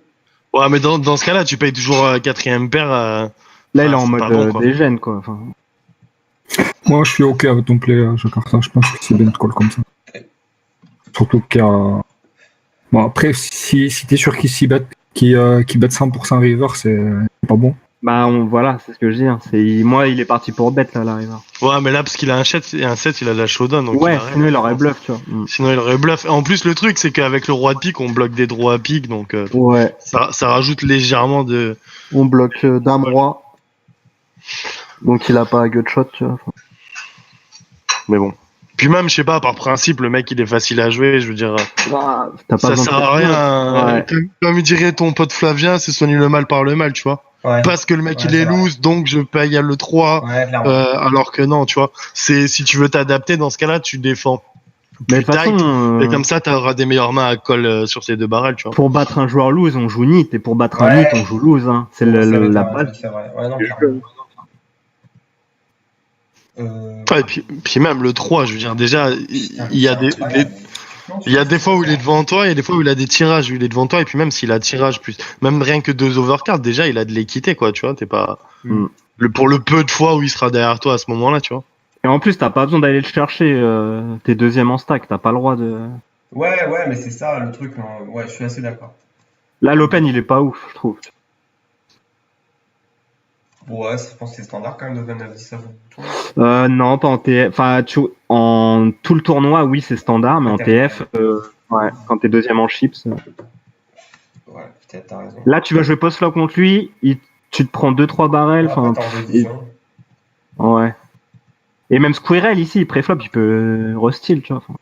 Ouais, mais dans ce cas-là, tu payes toujours quatrième paire. Là, il est Ah, en c'est mode pas bon, quoi. dégène, quoi. Enfin, Moi, je suis OK avec ton play, Jakarta. Je pense que c'est bien de call comme ça. Surtout qu'il y a. Bon, après, si t'es sûr qu'il s'y bet, qu'il bet 100% river, c'est pas bon. bah, voilà, c'est ce que je dis. Hein. Moi, il est parti pour bet, là, la river. Ouais, mais là, parce qu'il a un 7, il a de la showdown. Donc Ouais, il a rien, sinon, il je aurait pense. bluff, tu vois. Mm. Sinon, il aurait bluff. Et en plus, le truc, c'est qu'avec le roi de pique, on bloque des droits à pique. Donc, Ouais, ça rajoute légèrement de. on bloque dame roi. Donc, il a pas gut shot, tu vois. Enfin, Mais bon. Puis même, je sais pas, par principe, le mec, il est facile à jouer. Je veux dire, t'as pas ça besoin sert de à rien. Ouais. Comme il dirait ton pote Flavien, c'est soigner le mal par le mal, tu vois. Ouais. Parce que le mec, Ouais, il est c'est vrai. loose, donc je paye le 3. Ouais, clairement. Alors que non, tu vois. Si tu veux t'adapter, dans ce cas-là, tu défends Mais de plus toute façon, tight. Et comme ça, t'auras des meilleures mains à call sur ces deux barrels, tu vois. pour battre un joueur loose, on joue nit. Et pour battre un Ouais. nit, on joue loose. Hein. C'est Ouais, la ouais, base. c'est vrai. Ouais, non, du clairement. jeu. Ouais, et puis même le 3, je veux dire, déjà, il y a des fois où il est devant toi, il y a des fois où il a des tirages où il est devant toi, et puis même s'il a tirage plus, même rien que 2 overcards, déjà, il a de l'équité, quoi, tu vois, t'es pas, Mm. pour le peu de fois où il sera derrière toi à ce moment-là, tu vois. Et en plus, t'as pas besoin d'aller le chercher. T'es deuxième en stack. T'as pas le droit de. Ouais, mais c'est ça le truc. Hein. Ouais, je suis assez d'accord. Là, l'open, il est pas ouf, je trouve. Ouais, je pense que c'est standard quand même de 29-10 ça joue. Non, pas en TF. Enfin, en tout le tournoi, oui, c'est standard, mais en TF, ouais, quand t'es deuxième en chips. Ouais, peut-être, t'as raison. Là, tu vas jouer post-flop contre lui, tu te prends 2-3 barrels. Après, t'es en division. Ouais. Et même Squirrel ici, pré-flop, il peut re-steal, tu vois. Enfin,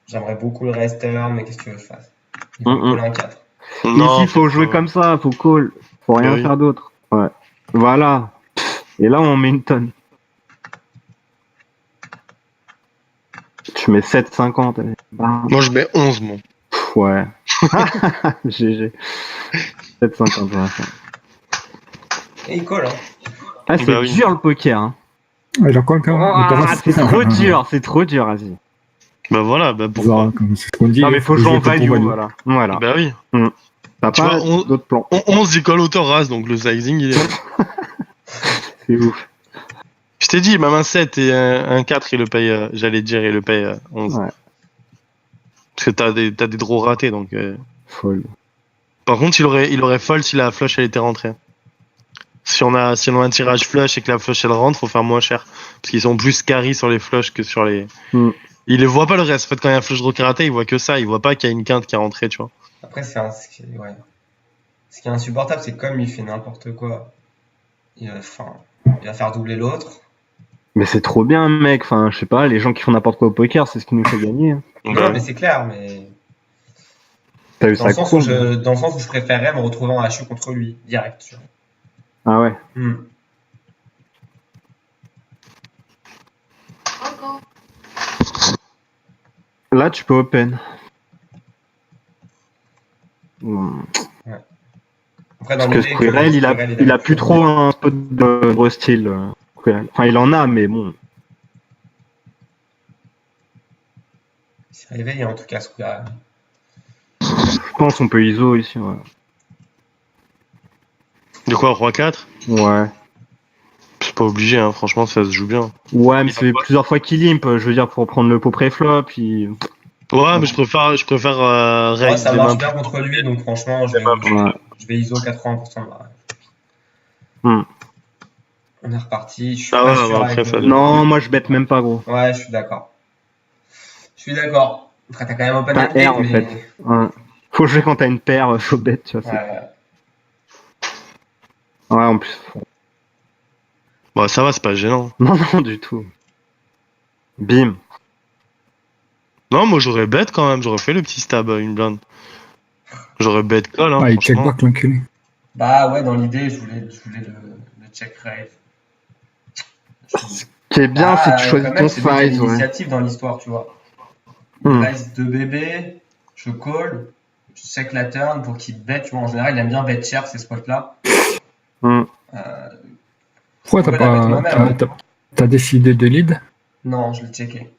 J'aimerais beaucoup le rester, mais qu'est-ce que tu veux que je fasse? Il faut coller un 4. ici, il faut jouer comme ça, faut call. Faut rien Oui. faire d'autre. Ouais. Voilà. Et là, on met une tonne. Tu mets 7,50. allez. Bam. Moi, je mets 11, moi. Ouais. GG. 7,50, voilà. Et il colle, hein. Ah, c'est Bah oui. dur le poker. Hein. Il a quoi quand même Ah, c'est trop dur, vas-y. Bah voilà, bah pourquoi? C'est ce qu'on dit. Non, mais faut jouer en pour value, voilà. Bah oui. T'as Tu pas vois, d'autres plans. 11, il colle auteur race, donc le sizing, il est. C'est ouf. Je t'ai dit, même un 7 et un 4, il le paye, j'allais dire, il le paye 11. Ouais. Parce que t'as des draws ratés, donc. Fold. Par contre, il aurait fold si la flush elle était rentrée. Si on a un tirage flush et que la flush elle rentre, faut faire moins cher. Parce qu'ils sont plus carry sur les flush que sur les. Il les voit pas le reste. En fait, quand il y a un flush draw karaté, il voit que ça. Il voit pas qu'il y a une quinte qui est rentrée, tu vois. Après, ce qui est insupportable, c'est comme il fait n'importe quoi. Il va faire doubler l'autre. Mais c'est trop bien, mec. Enfin, je sais pas, les gens qui font n'importe quoi au poker, c'est ce qui nous fait gagner. Hein. Non, mais c'est clair, mais. T'as vu Dans le ça sens où je préférerais me retrouver en HU contre lui, direct. Tu vois. Ah ouais. Là, tu peux open. Après, Parce que Squirrel, il a plus trop un spot de style. Enfin, il en a, mais bon. C'est réveillé en tout cas, Squirrel. Je pense qu'on peut ISO ici, ouais. De quoi, roi 4? Ouais. C'est pas obligé, hein. Franchement, ça se joue bien. Ouais, mais c'est plusieurs fois qu'il limp, je veux dire, pour prendre le pot pré-flop, puis... Ouais, mais je préfère raise ça marche bien contre lui, donc franchement, je vais ISO 80% de barrel. On est reparti. Je suis pas sûr Non, moi je bête même pas, gros. Ouais, je suis d'accord. Après, t'as quand même open t'as R, en fait. Ouais. Faut jouer quand t'as une paire, faut bet, tu vois. Ouais, en plus. Bon, ça va, c'est pas gênant. Non, du tout. Bim. Non, moi j'aurais bet quand même, j'aurais fait le petit stab à une blinde. J'aurais bet call, hein. Ah, il check back l'enculé. Bah ouais, dans l'idée, je voulais le check raise. Ce qui est bien, c'est que tu choisis ton size, ouais. Initiative dans l'histoire, tu vois. Il reste 2 bébés, je call, je check la turn pour qu'il bet, tu vois, en général, il aime bien bet cher ces spots-là. Pourquoi t'as décidé de lead? Non, je l'ai checké.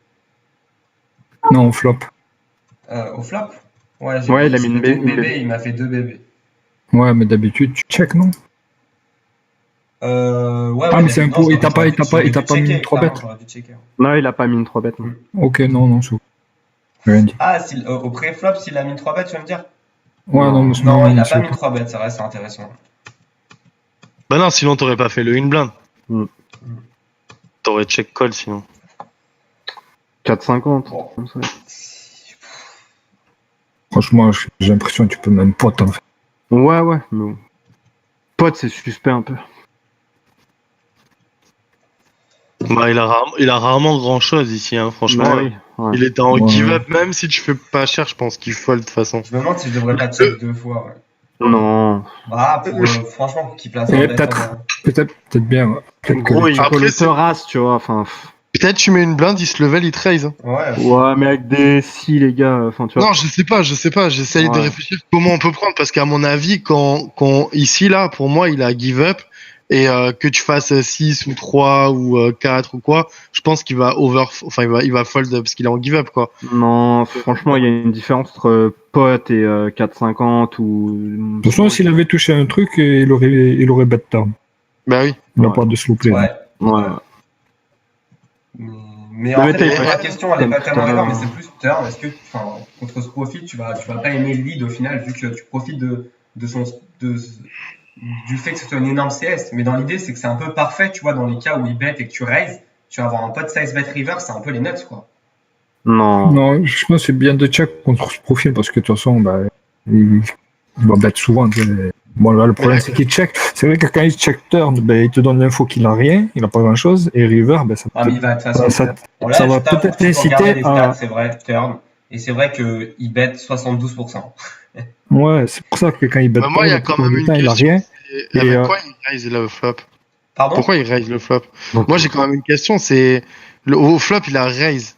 Non, au flop. Au flop? Ouais, il a mis une bébé, il m'a fait 2 bébés. Ouais, mais d'habitude, tu check, non? Ouais, mais c'est un pot, il t'a pas mis une 3 bêtes. Non, il a pas mis une 3 bêtes. Non. Ok, non, c'est rien dit. Ah, au pré-flop, s'il a mis une 3 bêtes, tu vas me dire? Ouais, non, il a pas mis une 3 bêtes, ça reste intéressant. Bah non, sinon t'aurais pas fait le in blind. T'aurais check call sinon. 4,50. Bon. Franchement, j'ai l'impression que tu peux même pot en fait. Ouais, mais bon. Pot, c'est suspect un peu. Bah, il a rarement grand chose ici, hein, franchement. Bah, oui. Ouais. Il était en give up, même si tu fais pas cher, je pense qu'il fold de toute façon. Je me demande si je devrais pas check 2 fois. Ouais. Non. Ah, franchement, qu'il place un bet. Peut-être bien. Gros, il Après, colle te race, tu vois. Enfin. Peut-être tu mets une blinde, il se level, il te raise. Ouais, mais avec des si, les gars. Enfin, tu vois. Non, je sais pas. J'essaye de réfléchir comment on peut prendre, parce qu'à mon avis, quand ici, là, pour moi, il a give up. Et que tu fasses 6 ou 3 ou 4 ou quoi, je pense qu'il va il va fold parce qu'il est en give up quoi. Non, franchement, il y a une différence entre pot et 4,50 ou. De toute façon, s'il avait touché un truc, il aurait bet turn. Bah oui. Il n'a pas de slow play. Ouais. Mais en fait, la question, elle est pas tellement d'accord, mais c'est plus turn. Est-ce que, contre ce profil, tu vas pas aimer le lead au final, vu que tu profites du fait que ce soit une énorme CS, mais dans l'idée, c'est que c'est un peu parfait, tu vois, dans les cas où il bet et que tu raises, tu vas avoir un pot size bet river, c'est un peu les nuts, quoi. Non, je pense que c'est bien de check contre ce profil, parce que de toute façon, il va bet souvent. Bon, là, le problème, c'est qu'il check. C'est vrai que quand il check turn, il te donne l'info qu'il a rien, il n'a pas grand chose, et river, ça mais il va, de toute façon, ça va peut-être inciter à. C'est vrai, turn, et c'est vrai qu'il bet 72%. Ouais, c'est pour ça que quand il bet moi, il y a quand même une question. il a rien. Et pourquoi il raise le flop? Pardon? Pourquoi il raise le flop? Moi, j'ai quand même une question. C'est au flop, il a raise.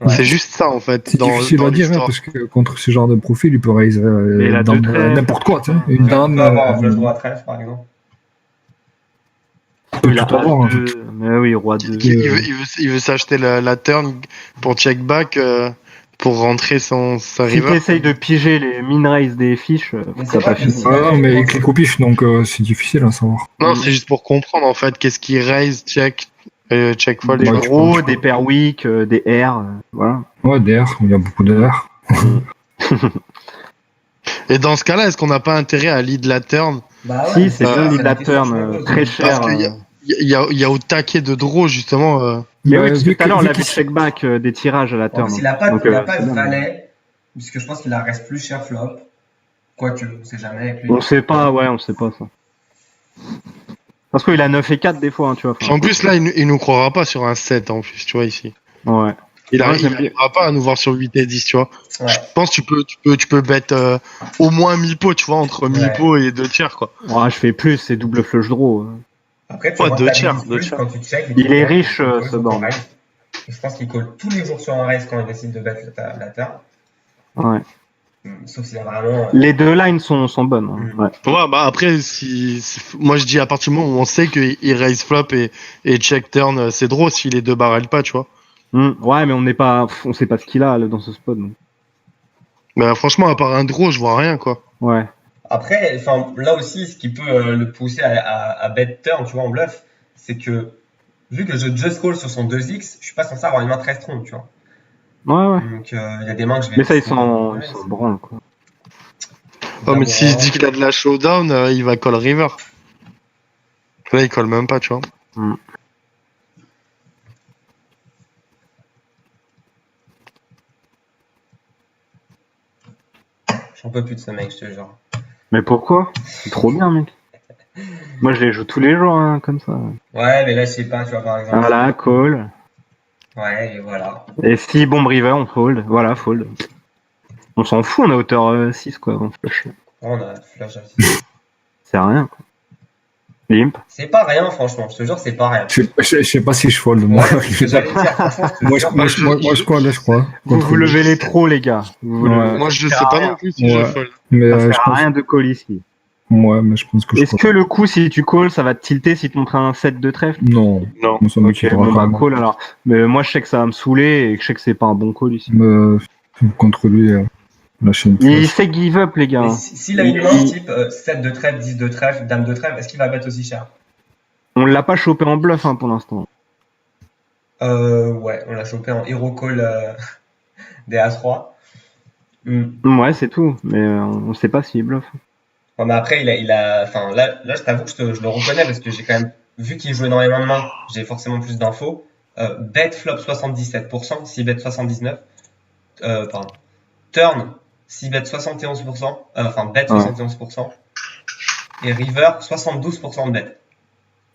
Ouais. C'est juste ça en fait. C'est difficile à dire parce que contre ce genre de profil, il peut raise n'importe quoi. Une dame. Avoir un roi 13 par exemple. Il a avoir, mais oui, roi 2. Il veut s'acheter la turn pour check back. Pour rentrer sa river. Si t'essayes de piger les min-raise des fiches, ça pas fini. Non, mais il clique au pif, donc c'est difficile à savoir. Non, c'est juste pour comprendre en fait qu'est-ce qui raise, check fold. Des gros, des pair weak, des R, voilà. Ouais, des R, il y a beaucoup de R. Et dans ce cas-là, est-ce qu'on n'a pas intérêt à lead la turn? Si, c'est bien lead la turn, très cher. Parce qu'il y a au taquet de draw justement. Mais oui, tout à l'heure, on a vu check back des tirages à la turn. Il n'a pas de valet, puisque je pense qu'il reste plus cher flop. Quoique, on sait jamais avec lui. On sait pas ça. Parce qu'il a 9 et 4 des fois, tu vois. En plus, là, il nous croira pas sur un 7 en plus, tu vois, ici. Ouais. Il n'arrivera pas à nous voir sur 8 et 10, tu vois. Ouais. Je pense que tu peux bet au moins 1000 pots, tu vois, entre 1000 pots et 2 tiers, quoi. Ouais, je fais plus, c'est double flush draw. Après, tu vois, 2 tiers. Quand tu check, il est riche, ce borne. Je pense qu'il colle tous les jours sur un raise quand il décide de battre la turn. Ouais. Sauf s'il y a vraiment. Les deux lines sont bonnes. Hein. Ouais, après, moi je dis à partir du moment où on sait qu'il raise flop et check turn, c'est drôle si les deux barrels pas, tu vois. Ouais, mais on sait pas ce qu'il a là, dans ce spot. Donc. Bah, franchement, à part un draw, je vois rien, quoi. Ouais. Après, là aussi, ce qui peut le pousser à bet turn, tu vois, en bluff, c'est que vu que je just call sur son 2x, je suis pas censé avoir une main très strong, tu vois. Ouais. Donc, il y a des mains que je vais. Mais ça, ils sont branles, quoi. Oh, mais s'il se dit qu'il a de la showdown, il va call river. Là, il colle même pas, tu vois. J'en peux plus de ce mec, je te jure. Mais pourquoi? C'est trop bien, mec. Moi, je les joue tous les jours, hein, comme ça. Ouais, mais là, je sais pas, tu vois, par exemple. Voilà, call. Ouais, et voilà. Et si bombe river, on fold. Voilà, fold. On s'en fout, on a hauteur 6, quoi, on flush. On a flush à 6. C'est rien, quoi. Limp. C'est pas rien, franchement. Je te jure, c'est pas rien. Je sais pas si je fold, moi. Ouais, c'est ce que j'allais dire, franchement, je te Moi, jure. je crois, là, je crois. Vous levez les trop, les gars. Ouais. Moi, je Ça sais sert à pas rien. non plus si je Ouais. fold. Mais Ça je sert à pense. rien de call ici. Ouais, mais je pense que je Est-ce que le coup, si tu call, ça va te tilter si tu montres un set de trèfle? Non. Non. Moi, ça me Ok, quittera bon bah pas. call alors. Mais moi je sais que ça va me saouler et que je sais que c'est pas un bon call ici. Contre lui, lâcher une Il pièce. sait give up les gars. Mais s'il a une main type 7 de trèfle, 10 de trèfle, dame de trèfle, est-ce qu'il va bet aussi cher? On l'a pas chopé en bluff pour l'instant. Ouais, on l'a chopé en hero call des A3. Ouais c'est tout, mais on sait pas s'il bluff. Ouais, mais après, enfin, là, je t'avoue que je le reconnais parce que j'ai quand même vu qu'il joue énormément de mains, j'ai forcément plus d'infos. Bet flop 77%, si bet 79, pardon. Turn, si bet 71%, enfin bet 71%, et river 72% de bet.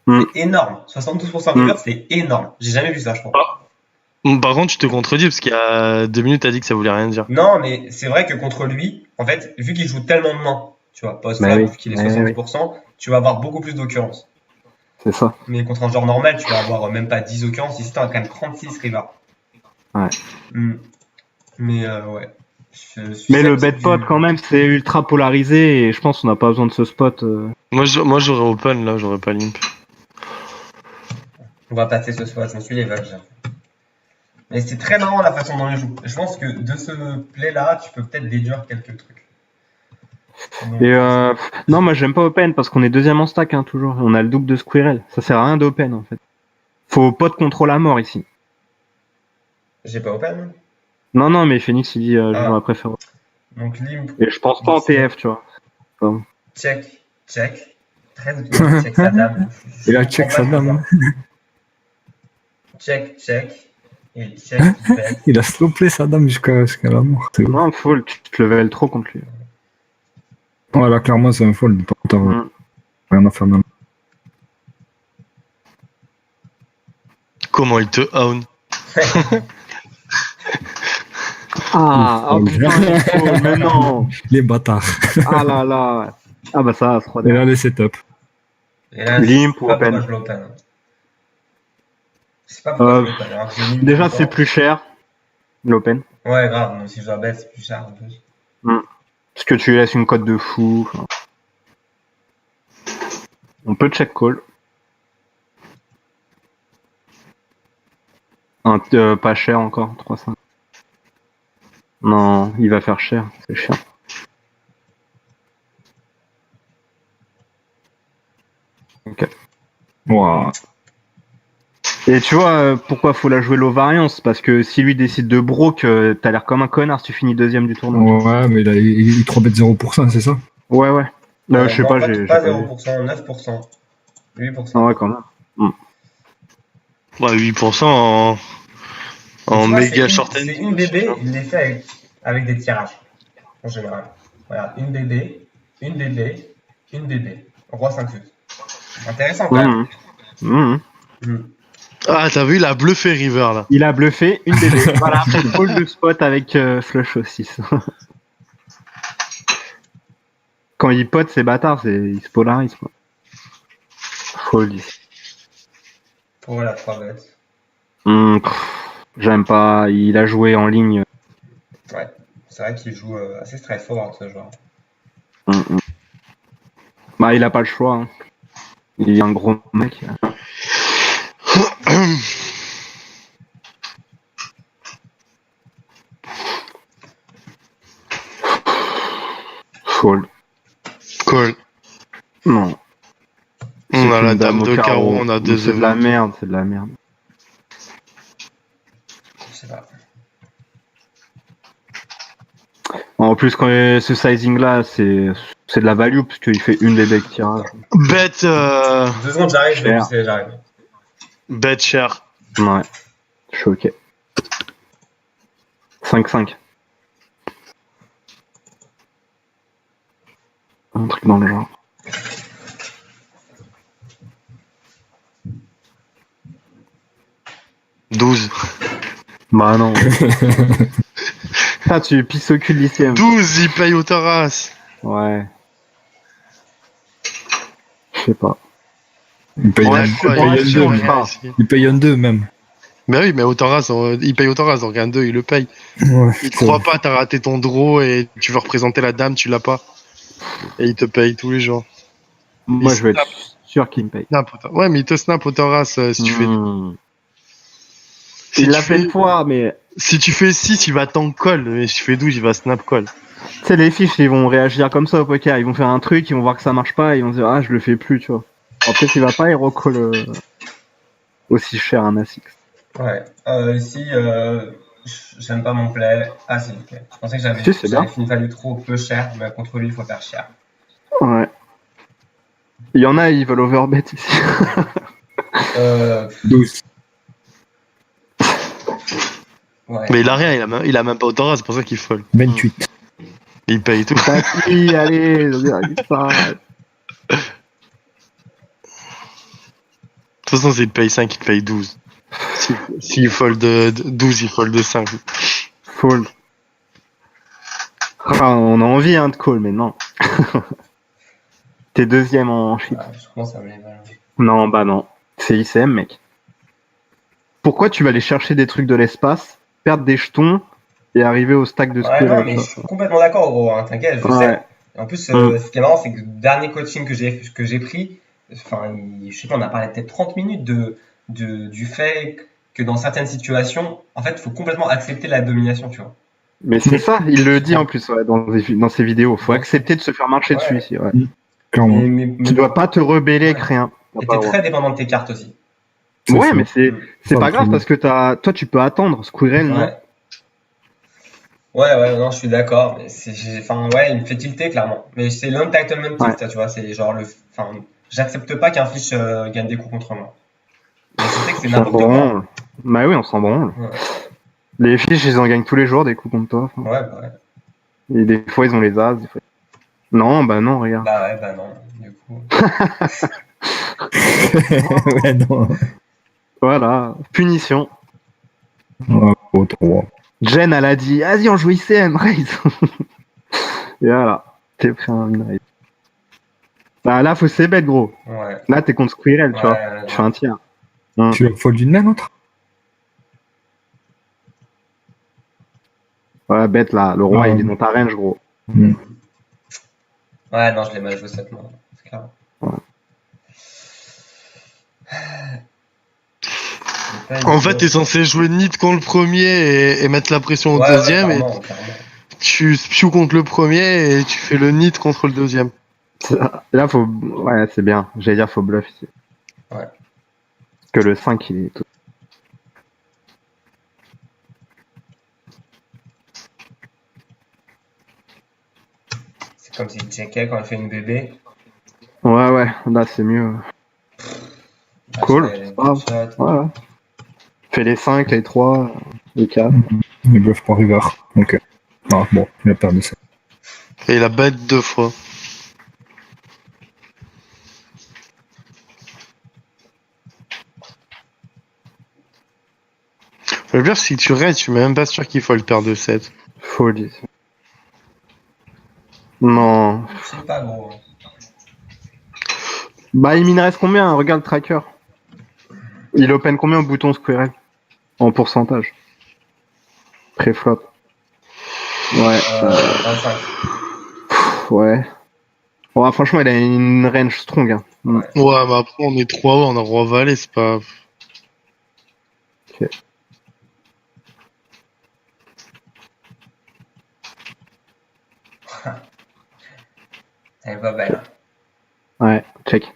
C'est énorme. 72% river, c'est énorme. J'ai jamais vu ça, je crois. Par contre, tu te contredis parce qu'il y a 2 minutes, t'as dit que ça voulait rien dire. Non, mais c'est vrai que contre lui, en fait, vu qu'il joue tellement de mains, tu vois, post-flop, Bah oui. vu qu'il est 70%, tu vas avoir beaucoup plus d'occurrences. C'est ça. Mais contre un joueur normal, tu vas avoir même pas 10 occurrences. Ici, t'as quand même 36 river. Ouais. Mais ouais. Mais le bet pot quand même, c'est ultra polarisé et je pense qu'on n'a pas besoin de ce spot. Moi, j'aurais open là, j'aurais pas limp. On va passer ce soir, je me suis les vagues. Mais c'est très marrant la façon dont il joue. Je pense que de ce play-là, tu peux peut-être déduire quelques trucs. Donc, Et non, moi j'aime pas open parce qu'on est deuxième en stack toujours. On a le double de Squirrel. Ça sert à rien d'open en fait. Faut pot contrôle à mort ici. j'ai pas open. Non, mais Phoenix il dit j'aurais préféré. Donc limp. Et je pense pas en TF, tu vois. Check. Très utile. Check sa dame. Et là, check sa dame. Check. Et check. Bet. Il a slow play sa dame jusqu'à la mort. C'est ouf. Non, fold, tu te level trop contre lui. Ouais, là, clairement, c'est un fold. T'as rien à faire même. Comment il te own? Oh putain, il fold, mais non. Les bâtards. Ah là là. Ah bah ça, se Et là, les setups. Et là, Limp je sais ou pas open. pourquoi je l'open. Je sais pas pourquoi je l'open. Alors que j'ai limp Déjà tout le c'est temps. plus cher, l'open. Ouais, grave. Donc si je dois bet, c'est plus cher en plus. Parce que tu laisses une cote de fou. Enfin. On peut check call. Pas cher encore, 3,5. Non, il va faire cher, c'est cher. Ok. Wow. Et tu vois pourquoi faut la jouer low variance? Parce que si lui décide de broke, t'as l'air comme un connard si tu finis deuxième du tournoi. Ouais, mais il 3 bet 0%, c'est ça? Ouais. Je sais pas, j'ai pas pas vu. 0%, 9%. 8%. Ah ouais, quand même. Ouais, 8% en Tu vois, méga c'est short end. C'est une BB, il les fait avec des tirages, en général. Voilà, une BB, une BB, une BB. Roi 5 suites. Intéressant quand même. Ah, t'as vu, il a bluffé River là. Il a bluffé une BB. Voilà, après fold de spot avec flush au 6. Quand il pote ses bâtards, il se polarise quoi. Fold ici. Pour la 3 bêtes. J'aime pas, il a joué en ligne. Ouais, c'est vrai qu'il joue assez straightforward ce joueur. Bah il a pas le choix. Hein. Il est un gros mec. Fold. Call. Non. On a C'est la une dame de au carreau, on a deux C'est de la merde, c'est de la merde. Je sais pas. En plus, quand ce sizing là, c'est de la value parce qu'il fait une des decks tirage. Bet, 2 secondes, j'arrive, je vais Cher. pousser, j'arrive. bet cher. Ouais. Je suis ok. 5-5. Un truc dans le genre. « 12. Bah non. Ah, tu pisses au cul de l'ICM. 12, il paye au terrasse. Ouais. Je sais pas. Il paye Ouais, un, quoi, bon, il si paye on le rien fera. ici. il paye un 2 même. Mais oui, mais autant race, il paye autant race, donc un 2, il le paye. Ouais, Il te croit pas, t'as raté ton draw et tu veux représenter la dame, tu l'as pas. Et il te paye tous les jours. Moi, Il je vais être snap, sûr qu'il me paye. Ouais, mais il te snap autant race si tu fais. Si Il tu l'a fait fais, une fois, mais si tu fais 6, il va tank call. Mais si tu fais 12, il va snap call. tu sais, les fiches, ils vont réagir comme ça au poker. Ils vont faire un truc, ils vont voir que ça marche pas, et ils vont se dire, ah, je le fais plus, tu vois. En fait, il va pas hero call aussi cher un Asix. Ouais. Ici, j'aime pas mon play. Ah, c'est ok. Je pensais que Si, c'est bien. j'avais fait une value trop peu cher, mais contre lui, il faut faire cher. Ouais. Il y en a, ils veulent overbet ici. 12. Ouais. Mais il a rien, il a même pas autant race, c'est pour ça qu'il fold. 28. Il paye tout. Taki, allez, De toute façon, s'il paye 5, il te paye 12. S'il fold de 12, il fold de 5. fold. Ah, on a envie hein, de call, mais non. T'es deuxième en shit. Ouais, je commence à me les mal. Non, bah non. C'est ICM, mec. Pourquoi tu vas aller chercher des trucs de l'espace, perdre des jetons et arriver au stack de Ouais, squirrel non, mais je suis complètement d'accord, gros. Hein, t'inquiète, je Ouais. sais. Et en plus, Mm. ce qui est marrant, c'est que le dernier coaching que j'ai pris, enfin, je sais pas, on a parlé peut-être 30 minutes du fait que dans certaines situations, en fait, il faut complètement accepter la domination, tu vois. Mais c'est ça, il le dit en plus ouais, dans ses vidéos. Faut accepter de se faire marcher Ouais. dessus ici. Ouais. Clairement. Tu dois pas te rebeller avec rien. T'as Et pas t'es le droit. très dépendant de tes cartes aussi. C'est Ouais, ça. mais c'est Ça, pas le grave problème. parce que toi tu peux attendre Squirrel, non Ouais. Ouais, non, je suis d'accord. Mais enfin, ouais, il me fait tilter, clairement. Mais c'est l'entitlement tilt, Ouais. ça, tu vois. C'est genre enfin, j'accepte pas qu'un fiche gagne des coups contre moi. Mais je sais que c'est On s'en n'importe quoi. branle. Bah oui, on s'en branle. Ouais. Les fiches, ils en gagnent tous les jours des coups contre toi. Enfin. Ouais, bah ouais. Et des fois, ils ont les as. Des fois... Non, bah non, regarde. Bah ouais, bah non. Du coup. Ouais, non. Voilà, punition. Ouais, au 3. Jen, elle a dit, vas-y, on joue ICM, raise. Et voilà, t'es pris un win raise. Bah là, faut c'est bête, gros. Ouais. Là, t'es contre Squirrel, tu vois. Ouais, Tu fais un tiers. Tu as fold une main, autre? Ouais, bête là, le roi, Ouais. il est dans ta range, gros. Ouais, non, je l'ai mal joué cette main. C'est clair. En fait, t'es censé jouer nid contre le premier et mettre la pression au deuxième. Et Clairement. tu spiou contre le premier et tu fais le nid contre le deuxième. Là, faut. Ouais, c'est bien. J'allais dire, faut bluff ici. Ouais. Parce que le 5, il est tout. C'est comme si checkait quand il fait une bébé. Ouais, là, c'est mieux. Ah, Cool, je fais c'est pas grave. shot. Ouais. Fais les 5, les 3, les 4. Il bluff pas river. Ok. Ah, bon, il a perdu ça. Et il a bet 2 fois. Le pire, si tu restes, je suis même pas sûr qu'il faut le perdre de 7. Fold ici. Non. Je sais pas, gros. Bah, il m'en reste combien? Regarde le tracker. Il open combien au bouton Squirrel? En pourcentage. Pré-flop. Ouais. 25. Ouais. Ouais, franchement, il a une range strong. Hein. Ouais. Ouais, mais après, on est 3 hauts, on a roi valet, c'est pas. Elle est pas belle. Ouais, check.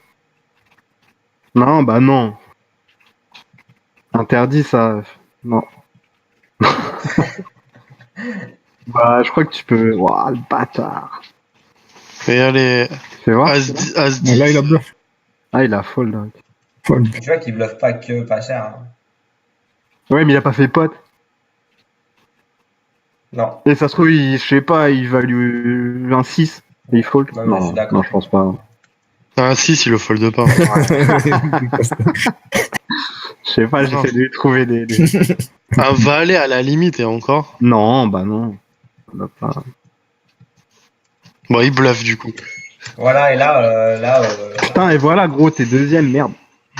Non, bah non. Interdit ça. Non. Bah, je crois que tu peux. Ouah, le bâtard. Et allez, Fais voir. As Mais 10. là, il a bluff. Ah, il a fold. Hein. Fold. Tu vois qu'il bluffe pas que pas cher. Hein. Ouais, mais il a pas fait pote. Non. Et ça se trouve, je sais pas, il value un 6. Et il fold. Non, mais je suis d'accord. non, je pense pas. Ah, 6, il le fold pas. Je sais pas, j'essaie de lui trouver des. Un valet à la limite, et encore. Non, bah non. On a pas... Bon, il bluffe du coup. Voilà, et là, Putain, et voilà, gros, t'es deuxième, merde.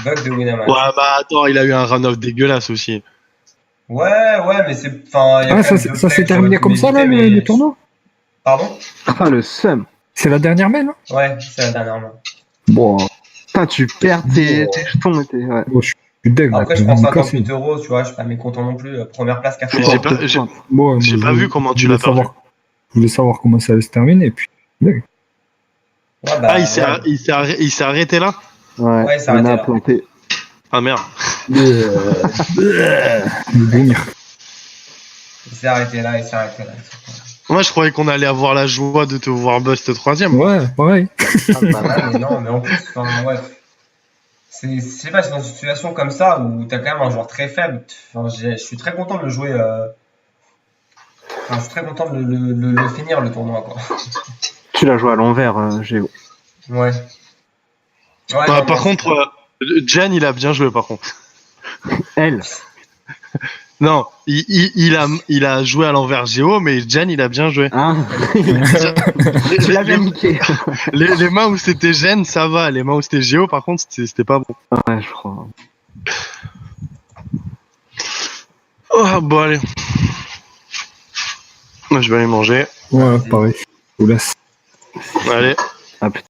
Bug de Winamax. Ouais, bah attends, il a eu un run-off dégueulasse aussi. Ouais, mais c'est. Enfin, il y a Ah, quand même ça deux s'est plays que terminé j'aurais pu comme ça, là, m'éviter, mais- le tournoi? Pardon? Ah, le seum. C'est la dernière main, là? Ouais, c'est la dernière main. Bon, Putain, tu perds tes jetons et tes. Ouais. bon, je suis deg, là. Après, que je prends Lucas, 58 euros, tu vois, je suis pas mécontent non plus. Première place, Mais j'ai 80. pas- j'ai- Bon, J'ai moi, pas je- vu comment je tu voulais l'as perdu. Je voulais savoir comment ça allait se terminer, et puis. deg. Ouais, bah, Ah, il ouais. il s'est arrêté là? Ouais, ça il arrêtait m'a là. planté. Ah merde. Le bougnir. Il s'est arrêté là, il s'est arrêté là. Moi, je croyais qu'on allait avoir la joie de te voir bust 3ème. Ouais, pareil. Ah, bah, ouais, mais non, mais en plus, enfin, ouais. Je sais pas, c'est dans une situation comme ça où t'as quand même un joueur très faible. Enfin, je suis très content de le jouer. Enfin, je suis très content de le finir le tournoi, quoi. Tu l'as joué à l'envers, Géo. Ouais. Ouais, Ah, non, par mais- contre, Jen, il a bien joué par contre. Elle. Non, il a joué à l'envers Géo, mais Jen, il a bien joué. Ah, tu l'as bien niqué. Les mains où c'était Jen, ça va. Les mains où c'était Géo, par contre, c'était pas bon. Ouais, je crois. Oh, bon, allez. Moi, je vais aller manger. Ouais, pareil. Je vous laisse. Allez. Ah putain.